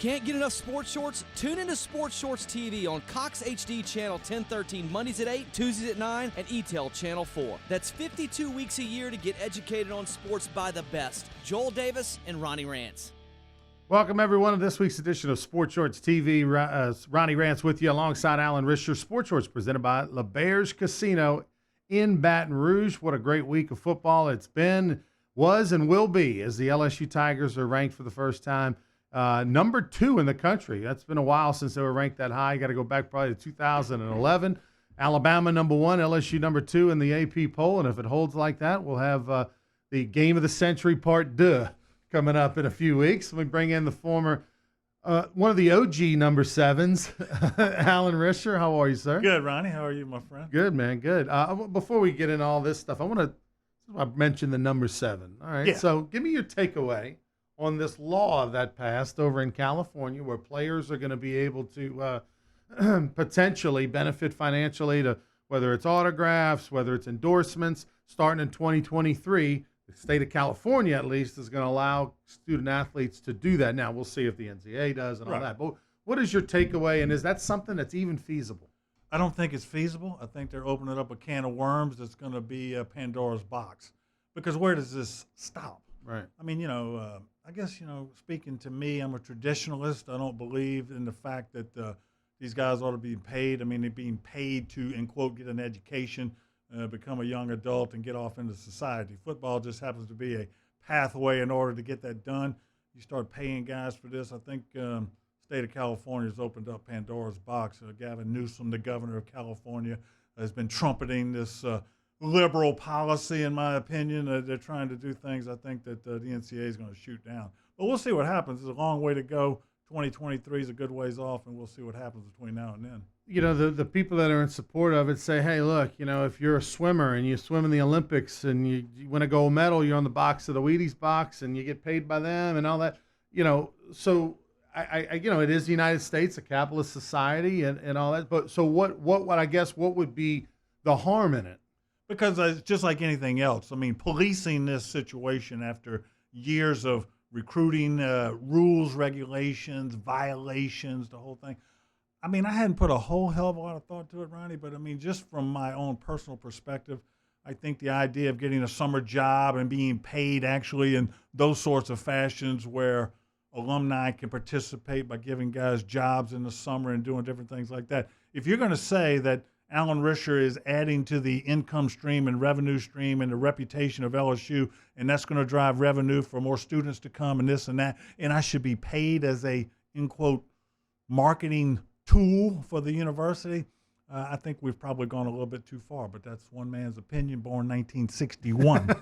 Can't get enough sports shorts? Tune into Sports Shorts TV on Cox HD Channel 1013 Mondays at 8, Tuesdays at 9, and ETEL Channel 4. That's 52 weeks a year to get educated on sports by the best. Joel Davis and Ronnie Rance. Welcome, everyone, to this week's edition of Sports Shorts TV. Ronnie Rance with you alongside Alan Risher. Sports Shorts presented by LeBears Casino in Baton Rouge. What a great week of football it's been, was, and will be, as the LSU Tigers are ranked for the first time number 2 in the country. That's been a while since they were ranked that high. You got to go back probably to 2011. Alabama number 1, LSU number 2 in the AP poll, and if it holds like that, we'll have the Game of the Century Part 2 coming up in a few weeks. We bring in the former, one of the OG number 7s, Alan Risher. How are you, sir? Good, Ronnie. How are you, my friend? Good, man. Good. Before we get into all this stuff, I mentioned the number 7. All right. Yeah. So give me your takeaway on this law that passed over in California, where players are going to be able to potentially benefit financially, to whether it's autographs, whether it's endorsements, starting in 2023. The state of California, at least, is going to allow student athletes to do that. Now, we'll see if the NCAA does and all that. But what is your takeaway, and is that something that's even feasible? I don't think it's feasible. I think they're opening up a can of worms that's going to be a Pandora's box. Because where does this stop? Right. I mean, I guess, speaking to me, I'm a traditionalist. I don't believe in the fact that these guys ought to be paid. I mean, they're being paid to, in quote, get an education, become a young adult, and get off into society. Football just happens to be a pathway in order to get that done. You start paying guys for this. I think state of California has opened up Pandora's box. Gavin Newsom, the governor of California, has been trumpeting this liberal policy, in my opinion. They're trying to do things I think that the NCAA is going to shoot down. But we'll see what happens. It's a long way to go. 2023 is a good ways off, and we'll see what happens between now and then. The people that are in support of it say, hey, look, if you're a swimmer and you swim in the Olympics and you win a gold medal, you're on the box of the Wheaties box and you get paid by them and all that. So it is the United States, a capitalist society and all that. But so what would be the harm in it? Because it's just like anything else. I mean, policing this situation after years of recruiting, rules, regulations, violations, the whole thing. I mean, I hadn't put a whole hell of a lot of thought to it, Ronnie, but I mean, just from my own personal perspective, I think the idea of getting a summer job and being paid actually in those sorts of fashions where alumni can participate by giving guys jobs in the summer and doing different things like that. If you're going to say that Alan Risher is adding to the income stream and revenue stream and the reputation of LSU, and that's going to drive revenue for more students to come and this and that, and I should be paid as a, in quote, marketing tool for the university, I think we've probably gone a little bit too far, but that's one man's opinion, born 1961.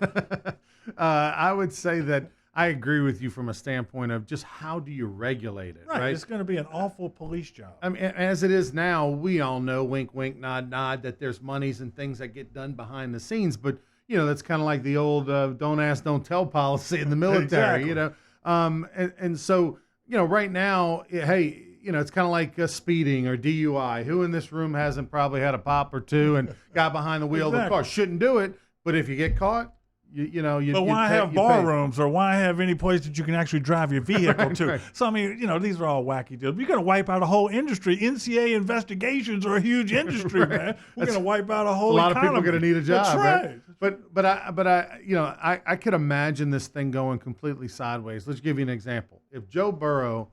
I would say that I agree with you from a standpoint of just how do you regulate it, right? It's going to be an awful police job. I mean, as it is now, we all know, wink, wink, nod, nod, that there's monies and things that get done behind the scenes. But, that's kind of like the old don't ask, don't tell policy in the military, Exactly. And so, right now, hey, it's kind of like speeding or DUI. Who in this room hasn't probably had a pop or two and got behind the wheel of the car? Shouldn't do it, but if you get caught, But why have bar rooms, or why have any place that you can actually drive your vehicle to? Right. So, I mean, these are all wacky deals. You're going to wipe out a whole industry. NCAA investigations are a huge industry, Right. man. We're going to wipe out a whole lot economy. of people are going to need a job, That's right? But I could imagine this thing going completely sideways. Let's give you an example. If Joe Burrow,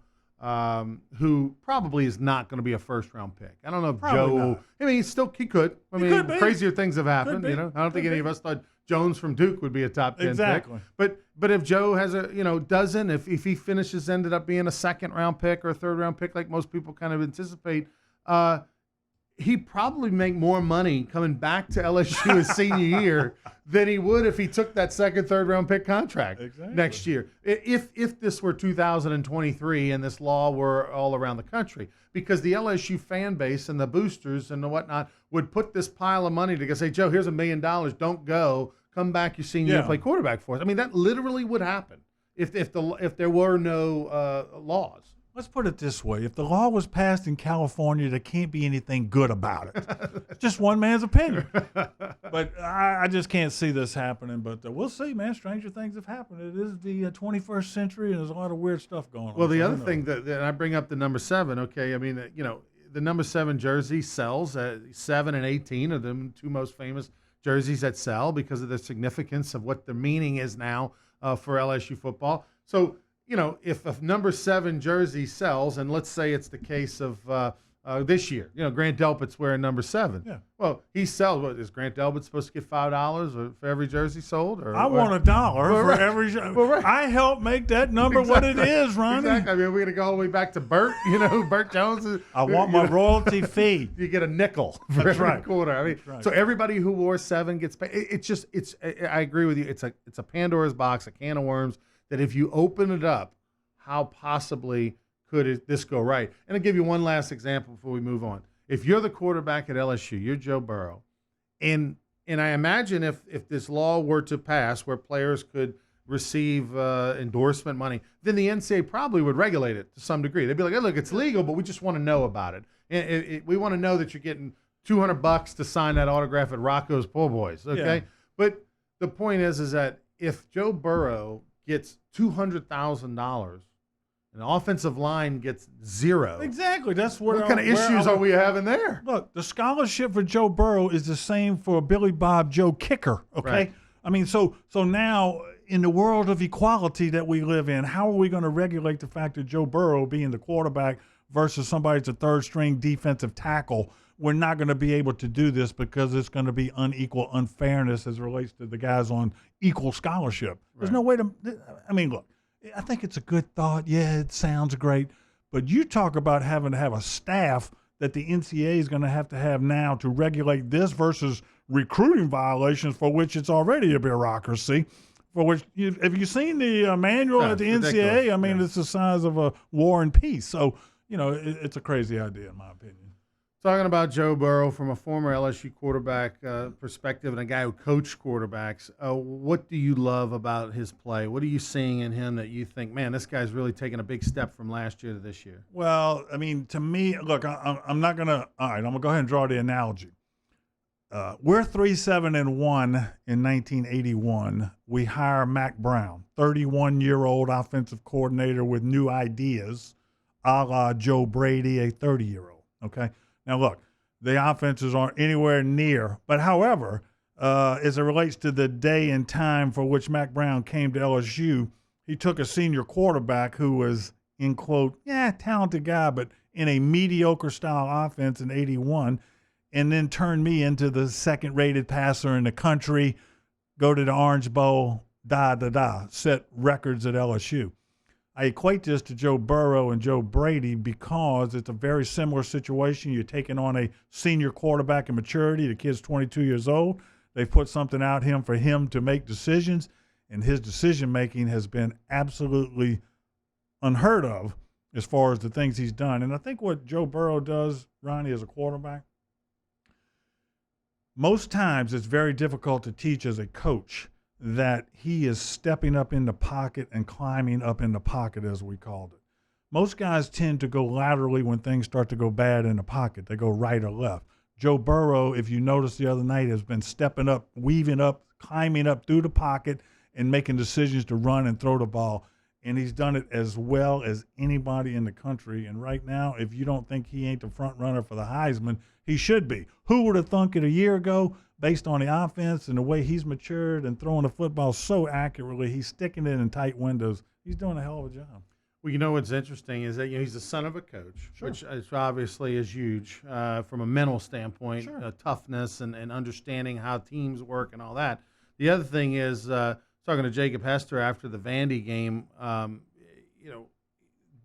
who probably is not going to be a first-round pick. I don't know if Probably Joe. not. I mean, he could. I mean, could be. crazier things have happened. Could be. I don't think any of us thought Jones from Duke would be a top 10 Exactly. pick. But if Joe has if he finishes, ended up being a second-round pick or a third-round pick, like most people kind of anticipate, he'd probably make more money coming back to LSU his senior year than he would if he took that second, third-round pick contract next year. If this were 2023 and this law were all around the country, because the LSU fan base and the boosters and the whatnot would put this pile of money together, say, Joe, here's $1 million, don't go, come back your senior year and play quarterback for us. I mean, that literally would happen if there were no laws. let's put it this way. If the law was passed in California, there can't be anything good about it. Just one man's opinion. But I just can't see this happening. But we'll see, man. Stranger things have happened. It is the 21st century, and there's a lot of weird stuff going on. Well, the other thing that I bring up the number 7, okay, I mean, the number 7 jersey sells. 7 and 18 are the two most famous jerseys that sell because of the significance of what the meaning is now for LSU football. So, if a number 7 jersey sells, and let's say it's the case of this year, Grant Delpit's wearing number 7. Yeah. Well, he sells. What is Grant Delpit supposed to get $5 for every jersey sold? I want $1 for every. Right. I help make that number what it is, Ronnie. Exactly. I mean, we're gonna go all the way back to Burt. Burt Jones. I want my royalty fee. You get a nickel for every quarter. I mean, so everybody who wore 7 gets paid. It's. I agree with you. It's a Pandora's box, a can of worms. That if you open it up, how possibly could this go right? And I'll give you one last example before we move on. If you're the quarterback at LSU, you're Joe Burrow, and I imagine if this law were to pass where players could receive endorsement money, then the NCAA probably would regulate it to some degree. They'd be like, hey, look, it's legal, but we just want to know about it. And we want to know that you're getting $200 to sign that autograph at Rocco's Po' Boys, okay? Yeah. But the point is that if Joe Burrow gets $200,000 and the offensive line gets 0. Exactly. That's what kind of issues are we having there? Look, the scholarship for Joe Burrow is the same for Billy Bob Joe Kicker, okay? Right. I mean, so now in the world of equality that we live in, how are we going to regulate the fact that Joe Burrow being the quarterback versus somebody that's a third-string defensive tackle? We're not going to be able to do this because it's going to be unequal unfairness as it relates to the guys on equal scholarship. There's no way to – I mean, look. I think it's a good thought. Yeah, it sounds great. But you talk about having to have a staff that the NCAA is going to have now to regulate this versus recruiting violations for which it's already a bureaucracy. For which, have you seen the manual at the NCAA? I mean, It's the size of a War and Peace. So, it's a crazy idea in my opinion. Talking about Joe Burrow from a former LSU quarterback perspective and a guy who coached quarterbacks, what do you love about his play? What are you seeing in him that you think, man, this guy's really taking a big step from last year to this year? Well, I mean, to me, look, I'm not going to – all right, I'm going to go ahead and draw the analogy. We're 3-7-1 in 1981. We hire Mack Brown, 31-year-old offensive coordinator with new ideas, a la Joe Brady, a 30-year-old, okay? Now, look, the offenses aren't anywhere near. But, however, as it relates to the day and time for which Mack Brown came to LSU, he took a senior quarterback who was, in quote, talented guy, but in a mediocre style offense in 81, and then turned me into the second-rated passer in the country, go to the Orange Bowl, set records at LSU. I equate this to Joe Burrow and Joe Brady because it's a very similar situation. You're taking on a senior quarterback in maturity. The kid's 22 years old. They put something out for him to make decisions, and his decision-making has been absolutely unheard of as far as the things he's done. And I think what Joe Burrow does, Ronnie, as a quarterback, most times it's very difficult to teach as a coach that he is stepping up in the pocket and climbing up in the pocket, as we called it. Most guys tend to go laterally when things start to go bad in the pocket. They go right or left. Joe Burrow, if you noticed the other night, has been stepping up, weaving up, climbing up through the pocket and making decisions to run and throw the ball. And he's done it as well as anybody in the country. And right now, if you don't think he ain't the front runner for the Heisman, he should be. Who would have thunk it a year ago? Based on the offense and the way he's matured and throwing the football so accurately, he's sticking it in tight windows. He's doing a hell of a job. Well, what's interesting is that he's the son of a coach, which obviously is huge from a mental standpoint, toughness and understanding how teams work and all that. The other thing is, talking to Jacob Hester after the Vandy game,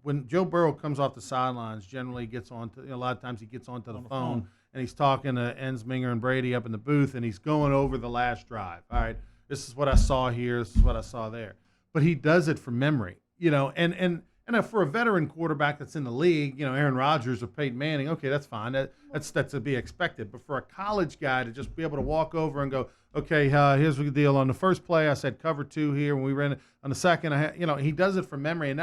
when Joe Burrow comes off the sidelines, generally gets on to, a lot of times he gets onto the phone. And he's talking to Ensminger and Brady up in the booth, and he's going over the last drive. All right, this is what I saw here. This is what I saw there. But he does it from memory, and for a veteran quarterback that's in the league, Aaron Rodgers or Peyton Manning, okay, that's fine. That's to be expected. But for a college guy to just be able to walk over and go, okay, here's the deal. On the first play, I said cover 2 here. When we ran it on the second, he does it from memory, and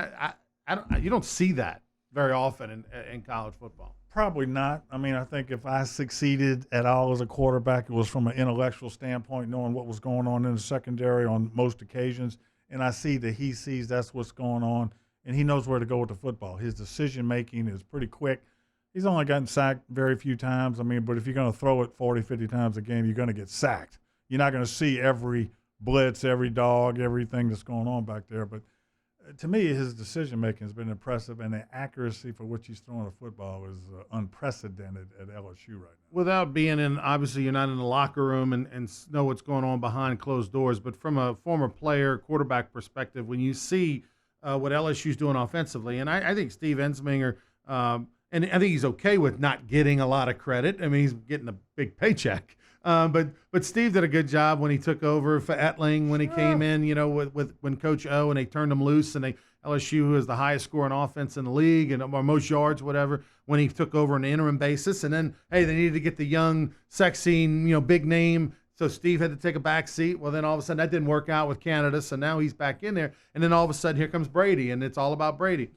you don't see that very often in college football. Probably not. I mean, I think if I succeeded at all as a quarterback, it was from an intellectual standpoint, knowing what was going on in the secondary on most occasions. And I see that he sees that's what's going on, and he knows where to go with the football. His decision-making is pretty quick. He's only gotten sacked very few times. I mean, but if you're going to throw it 40, 50 times a game, you're going to get sacked. You're not going to see every blitz, every dog, everything that's going on back there. But to me, his decision-making has been impressive, and the accuracy for which he's throwing the football is unprecedented at LSU right now. Without being in, obviously you're not in the locker room and know what's going on behind closed doors, but from a former player, quarterback perspective, when you see what LSU's doing offensively, and I think Steve Ensminger, and I think he's okay with not getting a lot of credit. I mean, he's getting a big paycheck. But Steve did a good job when he took over for Etling when he came in, with when Coach O, and they turned him loose, and LSU, who is the highest scoring offense in the league and or most yards, whatever, when he took over on an interim basis. And then, hey, they needed to get the young, sexy, big name. So Steve had to take a back seat. Well, then all of a sudden that didn't work out with Canada, so now he's back in there. And then all of a sudden here comes Brady, and it's all about Brady.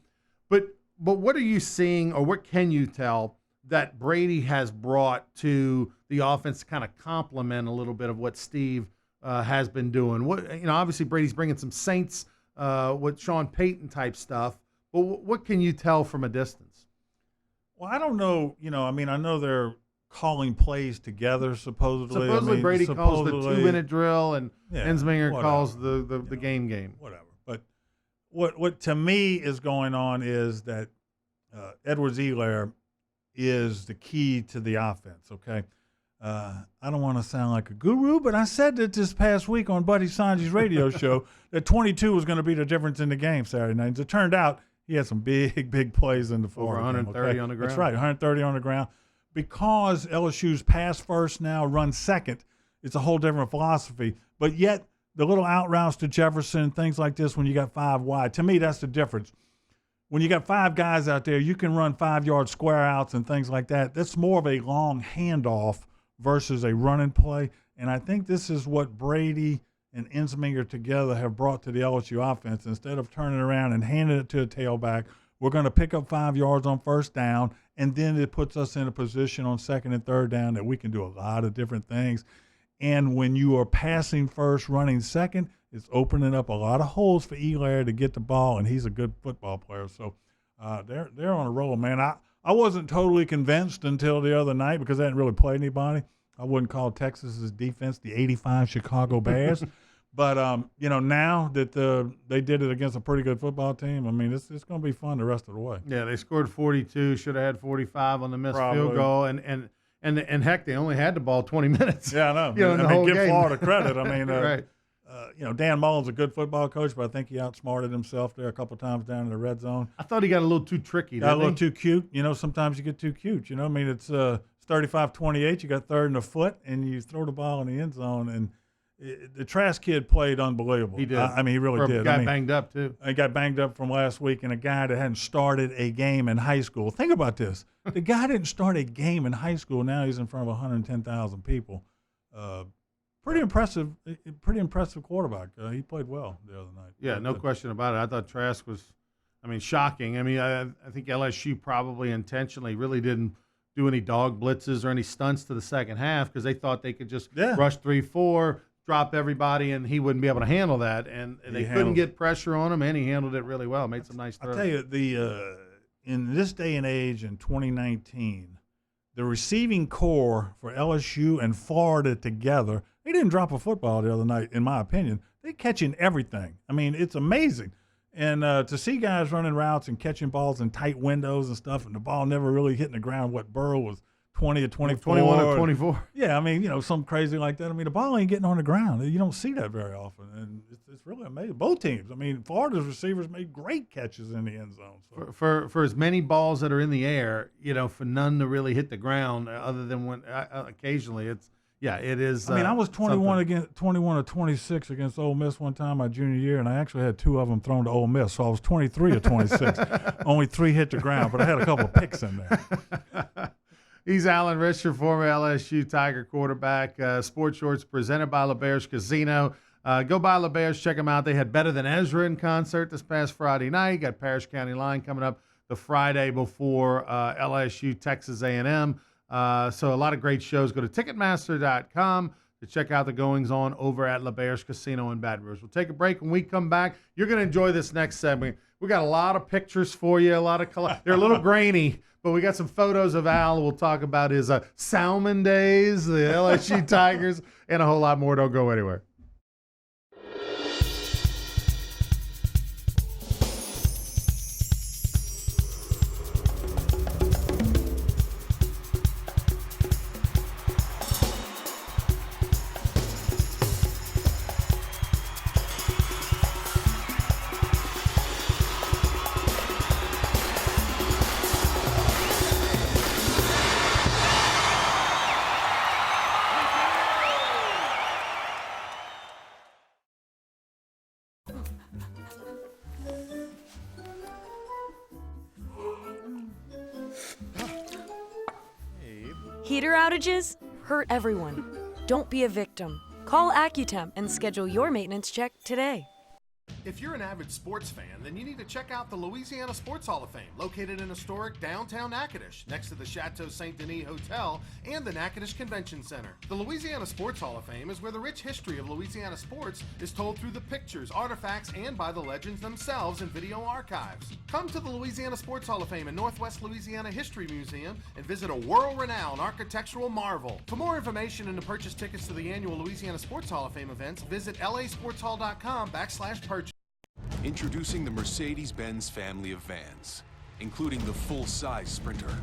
But what are you seeing, or what can you tell that Brady has brought to the offense to kind of complement a little bit of what Steve has been doing? Obviously Brady's bringing some Saints with Sean Payton type stuff, but what can you tell from a distance? Well, I don't know. I know they're calling plays together supposedly. Supposedly Brady calls the 2-minute drill, and Ensminger calls the game. Whatever. But what to me is going on is that Edwards-Helaire is the key to the offense, okay? I don't want to sound like a guru, but I said that this past week on Buddy Sanji's radio show that 22 was going to be the difference in the game Saturday night. As it turned out, he had some big plays in the Florida over 130 game, okay? on the ground. That's right, 130 on the ground. Because LSU's pass first now, run second, it's a whole different philosophy. But yet, the little out routes to Jefferson, things like this when you got 5 wide, to me, that's the difference. When you got 5 guys out there, you can run 5-yard square outs and things like that. That's more of a long handoff versus a running play. And I think this is what Brady and Ensminger together have brought to the LSU offense. Instead of turning around and handing it to a tailback, we're going to pick up 5 yards on first down, and then it puts us in a position on second and third down that we can do a lot of different things. And when you are passing first, running second, it's opening up a lot of holes for Helaire to get the ball, and he's a good football player. So they're on a roll, man. I wasn't totally convinced until the other night because I hadn't really played anybody. I wouldn't call Texas's defense the '85 Chicago Bears. But, now that they did it against a pretty good football team, I mean, it's going to be fun the rest of the way. Yeah, they scored 42, should have had 45 on the missed field goal, and heck, they only had the ball 20 minutes. Yeah, I know. Give game. Florida credit. I mean, right. Dan Mullen's a good football coach, but I think he outsmarted himself there a couple times down in the red zone. I thought he got a little too tricky. Got a little too cute. Sometimes you get too cute. I mean, it's 35-28. You got third and a foot, and you throw the ball in the end zone, and the Trask kid played unbelievable. He did. I mean, he really did. Got banged up, too. He got banged up from last week, and a guy that hadn't started a game in high school. Think about this. The guy didn't start a game in high school. Now he's in front of 110,000 people. Pretty impressive quarterback. He played well the other night. Yeah, no question about it. I thought Trask was, shocking. I think LSU probably intentionally really didn't do any dog blitzes or any stunts to the second half because they thought they could just rush 3-4, drop everybody, and he wouldn't be able to handle that. And they couldn't get pressure on him, and he handled it really well. Made some nice throws. I tell you, in this day and age in 2019, the receiving core for LSU and Florida together, they didn't drop a football the other night, in my opinion. They're catching everything. I mean, it's amazing. And to see guys running routes and catching balls in tight windows and stuff, and the ball never really hitting the ground, Burrow was 20 or 24. 21 or 24. Yeah, something crazy like that. The ball ain't getting on the ground. You don't see that very often, and it's really amazing. Both teams. Florida's receivers made great catches in the end zone. So. For as many balls that are in the air, for none to really hit the ground, other than when occasionally it is. I was 21 or 26 against Ole Miss one time my junior year, and I actually had 2 of them thrown to Ole Miss, so I was 23 or 26. Only 3 hit the ground, but I had a couple of picks in there. He's Alan Risher, former LSU Tiger quarterback. Sports Shorts presented by LeBear's Casino. Go by LeBear's, check them out. They had Better Than Ezra in concert this past Friday night. Got Parish County Line coming up the Friday before LSU Texas A&M. So a lot of great shows. Go to Ticketmaster.com to check out the goings-on over at LeBear's Casino in Baton Rouge. We'll take a break. When we come back, you're going to enjoy this next segment. We got a lot of pictures for you, a lot of color. They're a little grainy, but we got some photos of Al. We'll talk about his Salmon days, the LSU Tigers, and a whole lot more. Don't go anywhere. Heater outages hurt everyone. Don't be a victim. Call Accutemp and schedule your maintenance check today. If you're an avid sports fan, then you need to check out the Louisiana Sports Hall of Fame, located in historic downtown Natchitoches, next to the Chateau St. Denis Hotel and the Natchitoches Convention Center. The Louisiana Sports Hall of Fame is where the rich history of Louisiana sports is told through the pictures, artifacts, and by the legends themselves in video archives. Come to the Louisiana Sports Hall of Fame and Northwest Louisiana History Museum and visit a world-renowned architectural marvel. For more information and to purchase tickets to the annual Louisiana Sports Hall of Fame events, visit lasportshall.com/purchase. Introducing the Mercedes-Benz family of vans, including the full-size Sprinter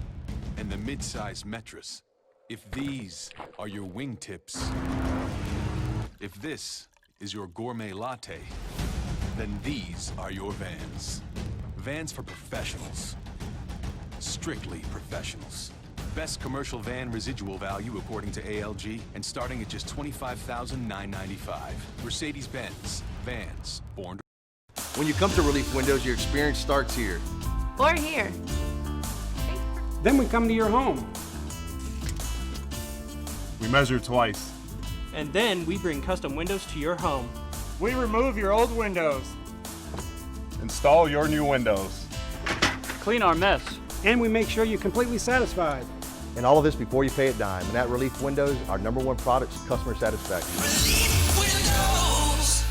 and the mid-size Metris. If these are your wingtips, if this is your gourmet latte, then these are your vans. Vans for professionals. Strictly professionals. Best commercial van residual value according to ALG and starting at just $25,995. Mercedes-Benz. Vans. Born to When you come to Relief Windows, your experience starts here. Or here. Then we come to your home. We measure twice. And then we bring custom windows to your home. We remove your old windows. Install your new windows. Clean our mess. And we make sure you're completely satisfied. And all of this before you pay a dime. And at Relief Windows, our #1 product is customer satisfaction. Relief Windows.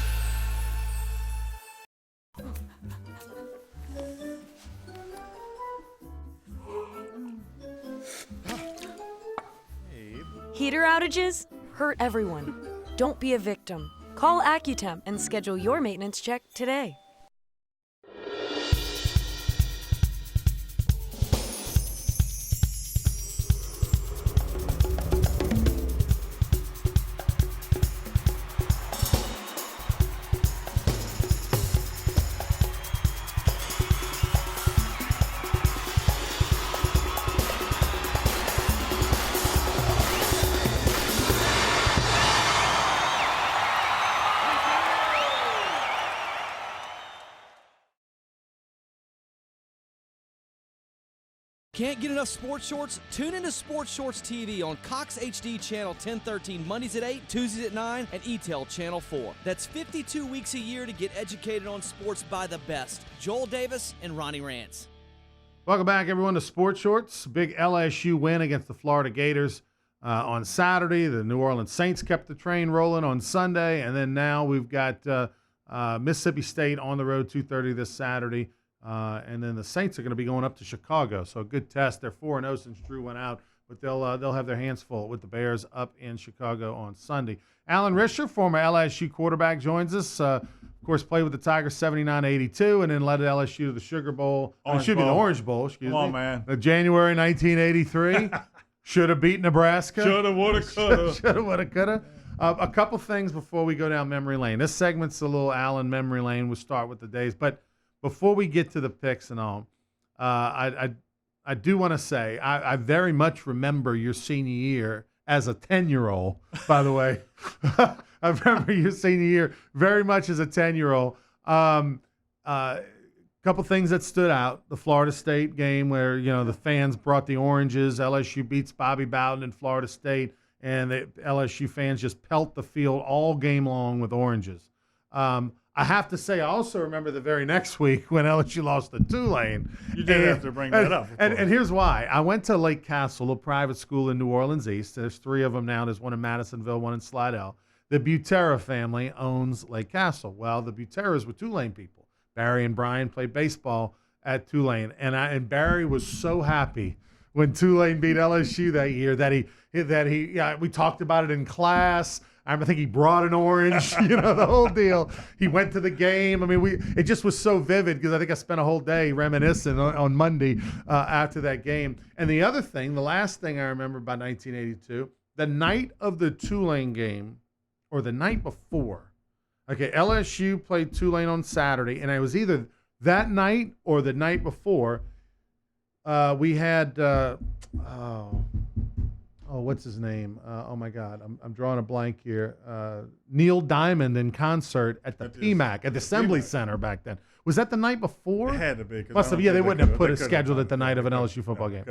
Heater outages hurt everyone. Don't be a victim. Call Accutemp and schedule your maintenance check today. Can't get enough sports shorts? Tune into Sports Shorts TV on Cox HD Channel 1013 Mondays at 8, Tuesdays at 9, and ETEL Channel 4. That's 52 weeks a year to get educated on sports by the best. Joel Davis and Ronnie Rance. Welcome back, everyone, to Sports Shorts. Big LSU win against the Florida Gators on Saturday. The New Orleans Saints kept the train rolling on Sunday, and then now we've got Mississippi State on the road 2:30 this Saturday. And then the Saints are going to be going up to Chicago. So a good test. They're 4-0 since Drew went out, but they'll have their hands full with the Bears up in Chicago on Sunday. Alan Risher, former LSU quarterback, joins us. Of course, played with the Tigers 79-82 and then led LSU to the Sugar Bowl. Be the Orange Bowl, excuse me. Come on, man. January 1983. Should have beat Nebraska. Shoulda, woulda, coulda. Shoulda, woulda, coulda. A couple things before we go down memory lane. This segment's a little Alan memory lane. We'll start with the days, but before we get to the picks and all, I do want to say I very much remember your senior year as a 10-year-old, by the way. I remember your senior year very much as a 10-year-old. Couple things that stood out. The Florida State game where, the fans brought the oranges. LSU beats Bobby Bowden in Florida State, and the LSU fans just pelt the field all game long with oranges. I have to say, I also remember the very next week when LSU lost to Tulane. You did have to bring that up. And here's why. I went to Lake Castle, a private school in New Orleans East. There's 3 of them now. There's one in Madisonville, one in Slidell. The Butera family owns Lake Castle. Well, the Buteras were Tulane people. Barry and Brian played baseball at Tulane. And Barry was so happy when Tulane beat LSU that year that we talked about it in class. I think he brought an orange, the whole deal. He went to the game. I mean, it just was so vivid because I think I spent a whole day reminiscing on Monday after that game. And the other thing, the last thing I remember about 1982, the night of the Tulane game, or the night before, okay, LSU played Tulane on Saturday, and it was either that night or the night before. We had what's his name? Oh my God, I'm drawing a blank here. Neil Diamond in concert at the PMAC at the Assembly Center back then. Was that the night before? It had to be. Must have. Yeah, they wouldn't have put it scheduled at the night of an LSU football game.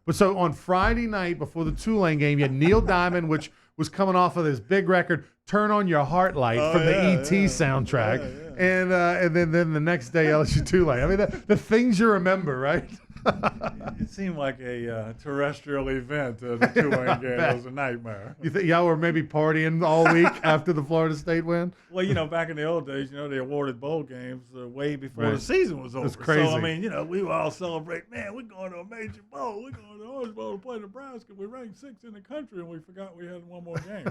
But so on Friday night before the Tulane game, you had Neil Diamond, which was coming off of this big record, "Turn on Your Heart Light" from the E.T. soundtrack, and then the next day LSU Tulane. I mean, the things you remember, right? It seemed like a terrestrial event. The Tulane game was a nightmare. You think y'all were maybe partying all week after the Florida State win? Well, back in the old days, they awarded bowl games way before the season was over. That's crazy. So, I mean, we would all celebrate, man, we're going to a major bowl. We're going to the Orange Bowl to play Nebraska. We're ranked 6th in the country, and we forgot we had one more game.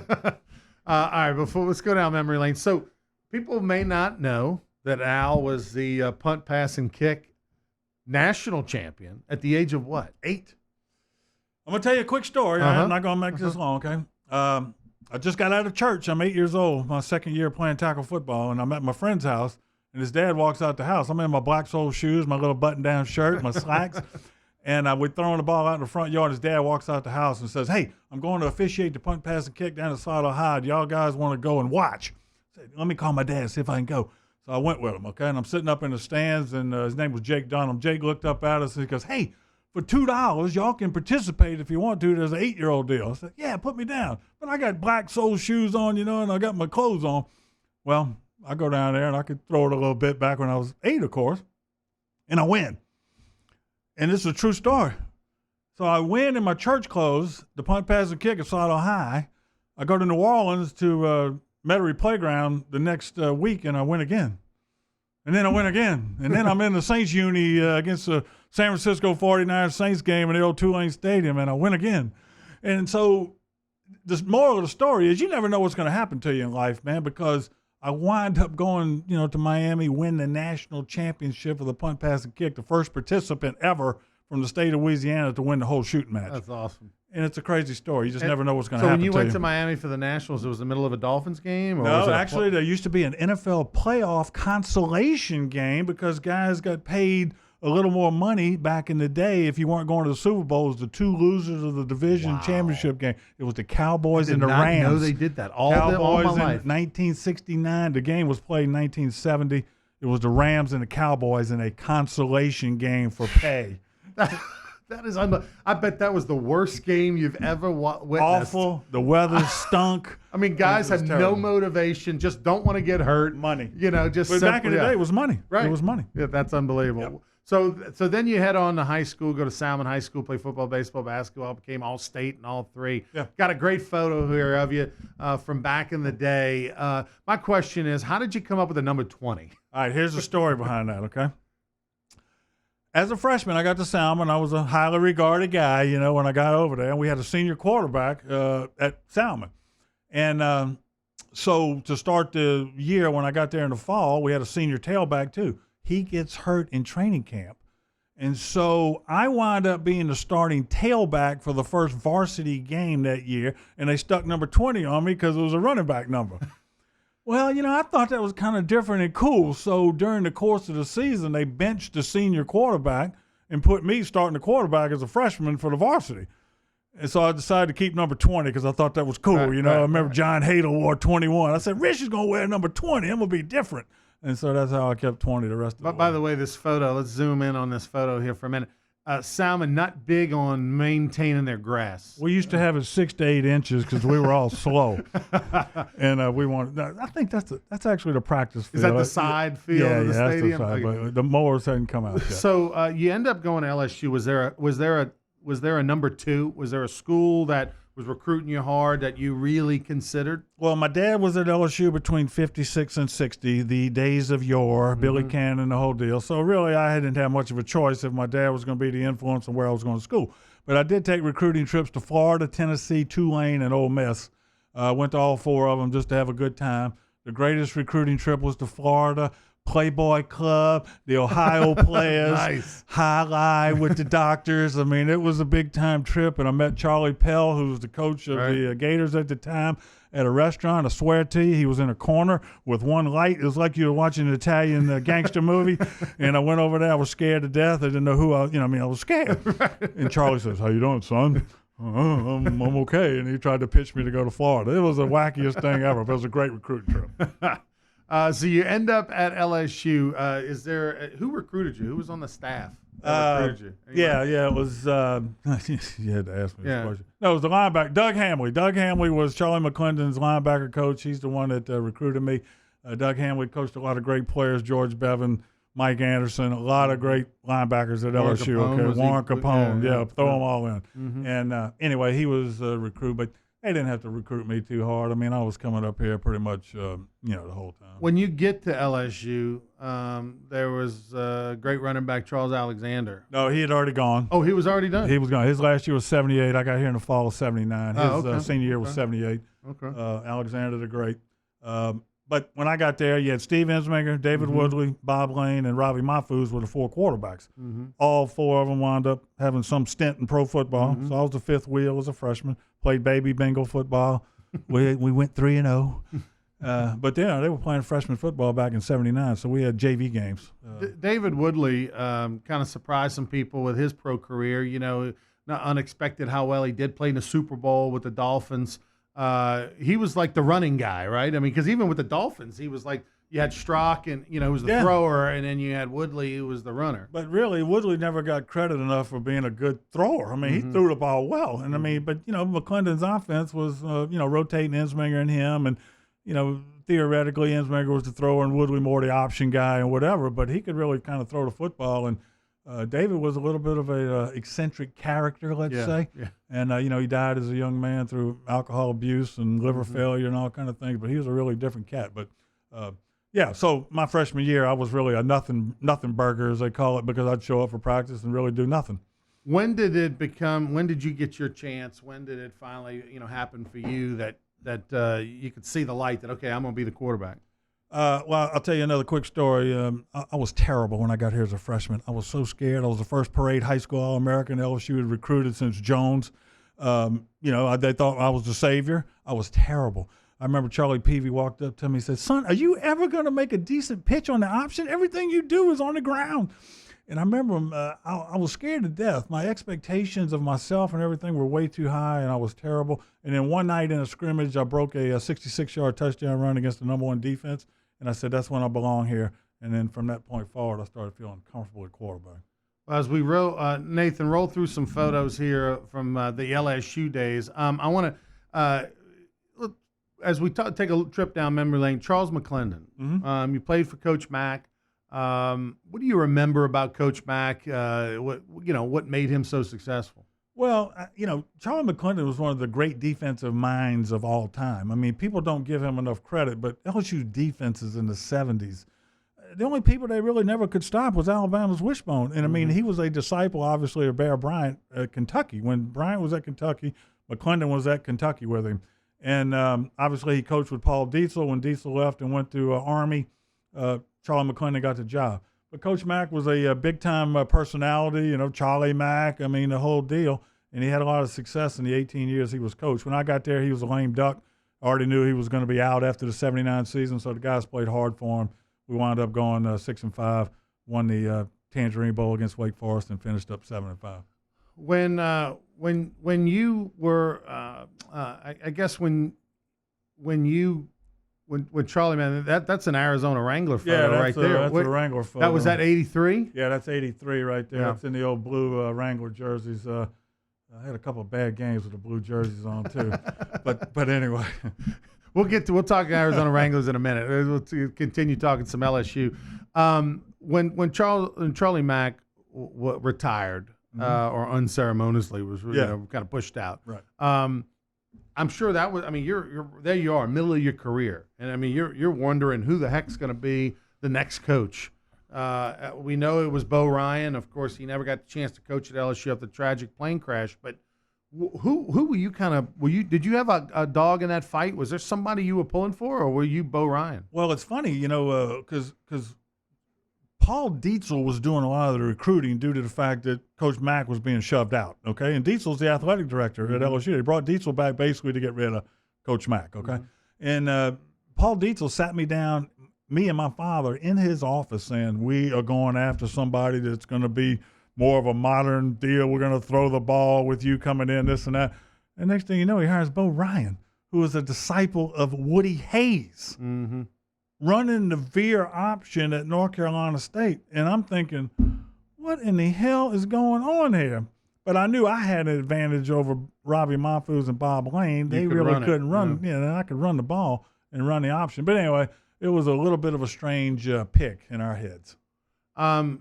All right, let's go down memory lane. So people may not know that Al was the punt, pass, and kick national champion at the age of what? 8? I'm going to tell you a quick story. I'm not going to make this long, okay? I just got out of church. I'm 8 years old, my second year playing tackle football, and I'm at my friend's house, and his dad walks out the house. I'm in my black sole shoes, my little button-down shirt, my slacks, and we're throwing the ball out in the front yard. His dad walks out the house and says, "Hey, I'm going to officiate the punt, pass, and kick down at Slidell High. Do y'all guys want to go and watch?" I said, "Let me call my dad and see if I can go." So I went with him, okay? And I'm sitting up in the stands, and his name was Jake Dunham. Jake looked up at us and he goes, "Hey, for $2, y'all can participate if you want to. There's an 8-year-old deal." I said, "Yeah, put me down." But I got black sole shoes on, and I got my clothes on. Well, I go down there, and I could throw it a little bit back when I was 8, of course, and I win. And this is a true story. So I win in my church clothes, the punt, pass, and kick at Slidell High. I go to New Orleans to Metairie Playground the next week, and I win again. And then I win again. And then I'm in the Saints uni against the San Francisco 49ers Saints game in the old Tulane Stadium, and I win again. And so the moral of the story is you never know what's going to happen to you in life, man, because I wind up going, to Miami, win the national championship for the punt, pass, and kick, the first participant ever from the state of Louisiana to win the whole shooting match. That's awesome. And it's a crazy story. You just never know what's going to happen to you. So when you went to Miami for the Nationals, it was the middle of a Dolphins game? Or no, was it actually, there used to be an NFL playoff consolation game because guys got paid a little more money back in the day if you weren't going to the Super Bowl. It was the 2 losers of the division championship game. It was the Cowboys and the Rams. I did not know they did that all my life. 1969. The game was played in 1970. It was the Rams and the Cowboys in a consolation game for pay. That is I bet that was the worst game you've ever witnessed. Awful. The weather stunk. I mean, guys had no motivation, just don't want to get hurt. Money. Just but back in the day, it was money. Right. It was money. Yeah, that's unbelievable. Yep. So then you head on to high school, go to Salmon High School, play football, baseball, basketball, became all-state in all 3. Yeah. Got a great photo here of you from back in the day. My question is, how did you come up with the number 20? All right, here's the story behind that, okay? As a freshman, I got to Salmon. I was a highly regarded guy, when I got over there. And we had a senior quarterback at Salmon. And so to start the year, when I got there in the fall, we had a senior tailback too. He gets hurt in training camp. And so I wound up being the starting tailback for the first varsity game that year. And they stuck number 20 on me because it was a running back number. Well, I thought that was kind of different and cool. So during the course of the season, they benched the senior quarterback and put me starting the quarterback as a freshman for the varsity. And so I decided to keep number 20 because I thought that was cool. I remember John Hadle wore 21. I said, Rich is going to wear number 20. I'm going to be different. And so that's how I kept 20 the rest of the way. By the way, this photo, let's zoom in on this photo here for a minute. Salmon not big on maintaining their grass. We used to have it 6 to 8 inches because we were all slow, and we wanted. I think that's actually the practice field. Is that the side field of the stadium? That's the side, but the mowers hadn't come out yet. So you end up going to LSU. Was there a number 2? Was there a school that was recruiting you hard that you really considered? Well, my dad was at LSU between 56 and 60, the days of yore, Billy Cannon, the whole deal. So really I didn't have much of a choice if my dad was going to be the influence on where I was going to school. But I did take recruiting trips to Florida, Tennessee, Tulane, and Ole Miss. Went to all 4 of them just to have a good time. The greatest recruiting trip was to Florida. Playboy Club, the Ohio players, Nice. highlight with the doctors. I mean, it was a big-time trip, and I met Charlie Pell, who was the coach of the Gators at the time, at a restaurant. I swear to you, he was in a corner with one light. It was like you were watching an Italian gangster movie, and I went over there. I was scared to death. I didn't know who I was scared. And Charlie says, "How you doing, son?" I'm okay. And he tried to pitch me to go to Florida. It was the wackiest thing ever, but it was a great recruiting trip. So you end up at LSU. Is there who recruited you? Who was on the staff that recruited you? Yeah, it was. You had to ask me this question. No, it was the linebacker, Doug Hamley. Doug Hamley was Charlie McClendon's linebacker coach. He's the one that recruited me. Doug Hamley coached a lot of great players: George Bevan, Mike Anderson, a lot of great linebackers at Warren LSU. Capone, Warren Capone, yeah, throw them all in. And anyway, he was a recruit, but they didn't have to recruit me too hard. I mean, I was coming up here pretty much, the whole time. When you get to LSU, there was great running back Charles Alexander. No, he had already gone. Oh, he was already done? He was gone. His last year was 78. I got here in the fall of 79. His senior year was 78. Okay. Alexander the Great. But when I got there, you had Steve Ensminger, David Woodley, Bob Lane, and Robbie Mahfouz were the 4 quarterbacks. All 4 of them wound up having some stint in pro football. So I was the 5th wheel as a freshman. Played baby bingo football. We went 3-0. But they were playing freshman football back in 79, so we had JV games. David Woodley kind of surprised some people with his pro career. Not unexpected how well he did play in the Super Bowl with the Dolphins. He was like the running guy, right? I mean, because even with the Dolphins, he was like, you had Strock and, who was the thrower, and then you had Woodley, who was the runner. But really, Woodley never got credit enough for being a good thrower. I mean, he threw the ball well. And, I mean, but, McClendon's offense was, rotating Ensminger and him. And, theoretically, Ensminger was the thrower and Woodley more the option guy and whatever. But he could really kind of throw the football. And David was a little bit of a eccentric character, let's say. Yeah. And, he died as a young man through alcohol abuse and liver failure and all kind of things. But he was a really different cat. But, so my freshman year, I was really a nothing burger, as they call it, because I'd show up for practice and really do nothing. When did you get your chance? When did it finally, happen for you that you could see the light that, okay, I'm going to be the quarterback? Well, I'll tell you another quick story. I was terrible when I got here as a freshman. I was so scared. I was the first parade high school All-American LSU had recruited since Jones. They thought I was the savior. I was terrible. I remember Charlie Peavy walked up to me and said, "Son, are you ever going to make a decent pitch on the option? Everything you do is on the ground." And I remember I was scared to death. My expectations of myself and everything were way too high, and I was terrible. And then one night in a scrimmage, I broke a 66-yard touchdown run against the number 1 defense, and I said, that's when I belong here. And then from that point forward, I started feeling comfortable at quarterback. As we Nathan, roll through some photos here from the LSU days. I want to, as we take a trip down memory lane, Charles McClendon. You played for Coach Mack. What do you remember about Coach Mack? What made him so successful? Well, Charlie McClendon was one of the great defensive minds of all time. I mean, people don't give him enough credit, but LSU's defenses in the 70s, the only people they really never could stop was Alabama's Wishbone. And, I mean, he was a disciple, obviously, of Bear Bryant at Kentucky. When Bryant was at Kentucky, McClendon was at Kentucky with him. And obviously he coached with Paul Dietzel. When Dietzel left and went to Army, Charlie McClendon got the job. But Coach Mack was a big-time personality, Charlie Mack, I mean, the whole deal. And he had a lot of success in the 18 years he was coach. When I got there, he was a lame duck. I already knew he was going to be out after the 79 season, so the guys played hard for him. We wound up going 6-5, won the Tangerine Bowl against Wake Forest, and finished up 7-5. When you were, I guess when you when Charlie, man, that's an Arizona Wrangler photo right there. That's a Wrangler photo. That was at 83? Yeah, that's 83 right there. Yeah. That's in the old blue Wrangler jerseys. I had a couple of bad games with the blue jerseys on too, but anyway. We'll talk Arizona Wranglers in a minute. We'll continue talking some LSU. When Charlie Mack retired or unceremoniously was kind of pushed out. Right. I'm sure that was. I mean, you're there. You are middle of your career, and I mean, you're wondering who the heck's going to be the next coach. We know it was Bo Ryan. Of course, he never got the chance to coach at LSU after the tragic plane crash. But who were you did you have a dog in that fight? Was there somebody you were pulling for, or were you Bo Ryan? Well, it's funny, because Paul Dietzel was doing a lot of the recruiting due to the fact that Coach Mack was being shoved out, okay? And Dietzel's the athletic director at LSU. They brought Dietzel back basically to get rid of Coach Mack, okay? And Paul Dietzel sat me down, me and my father, in his office saying, we are going after somebody that's going to be more of a modern deal. We're going to throw the ball with you coming in, this and that. And next thing you know, he hires Bo Ryan, who is a disciple of Woody Hayes. Mm-hmm. Running the veer option at North Carolina State. And I'm thinking, what in the hell is going on here? But I knew I had an advantage over Robbie Mahfouz and Bob Lane. They really couldn't run. And I could run the ball and run the option. But anyway, it was a little bit of a strange pick in our heads. Bo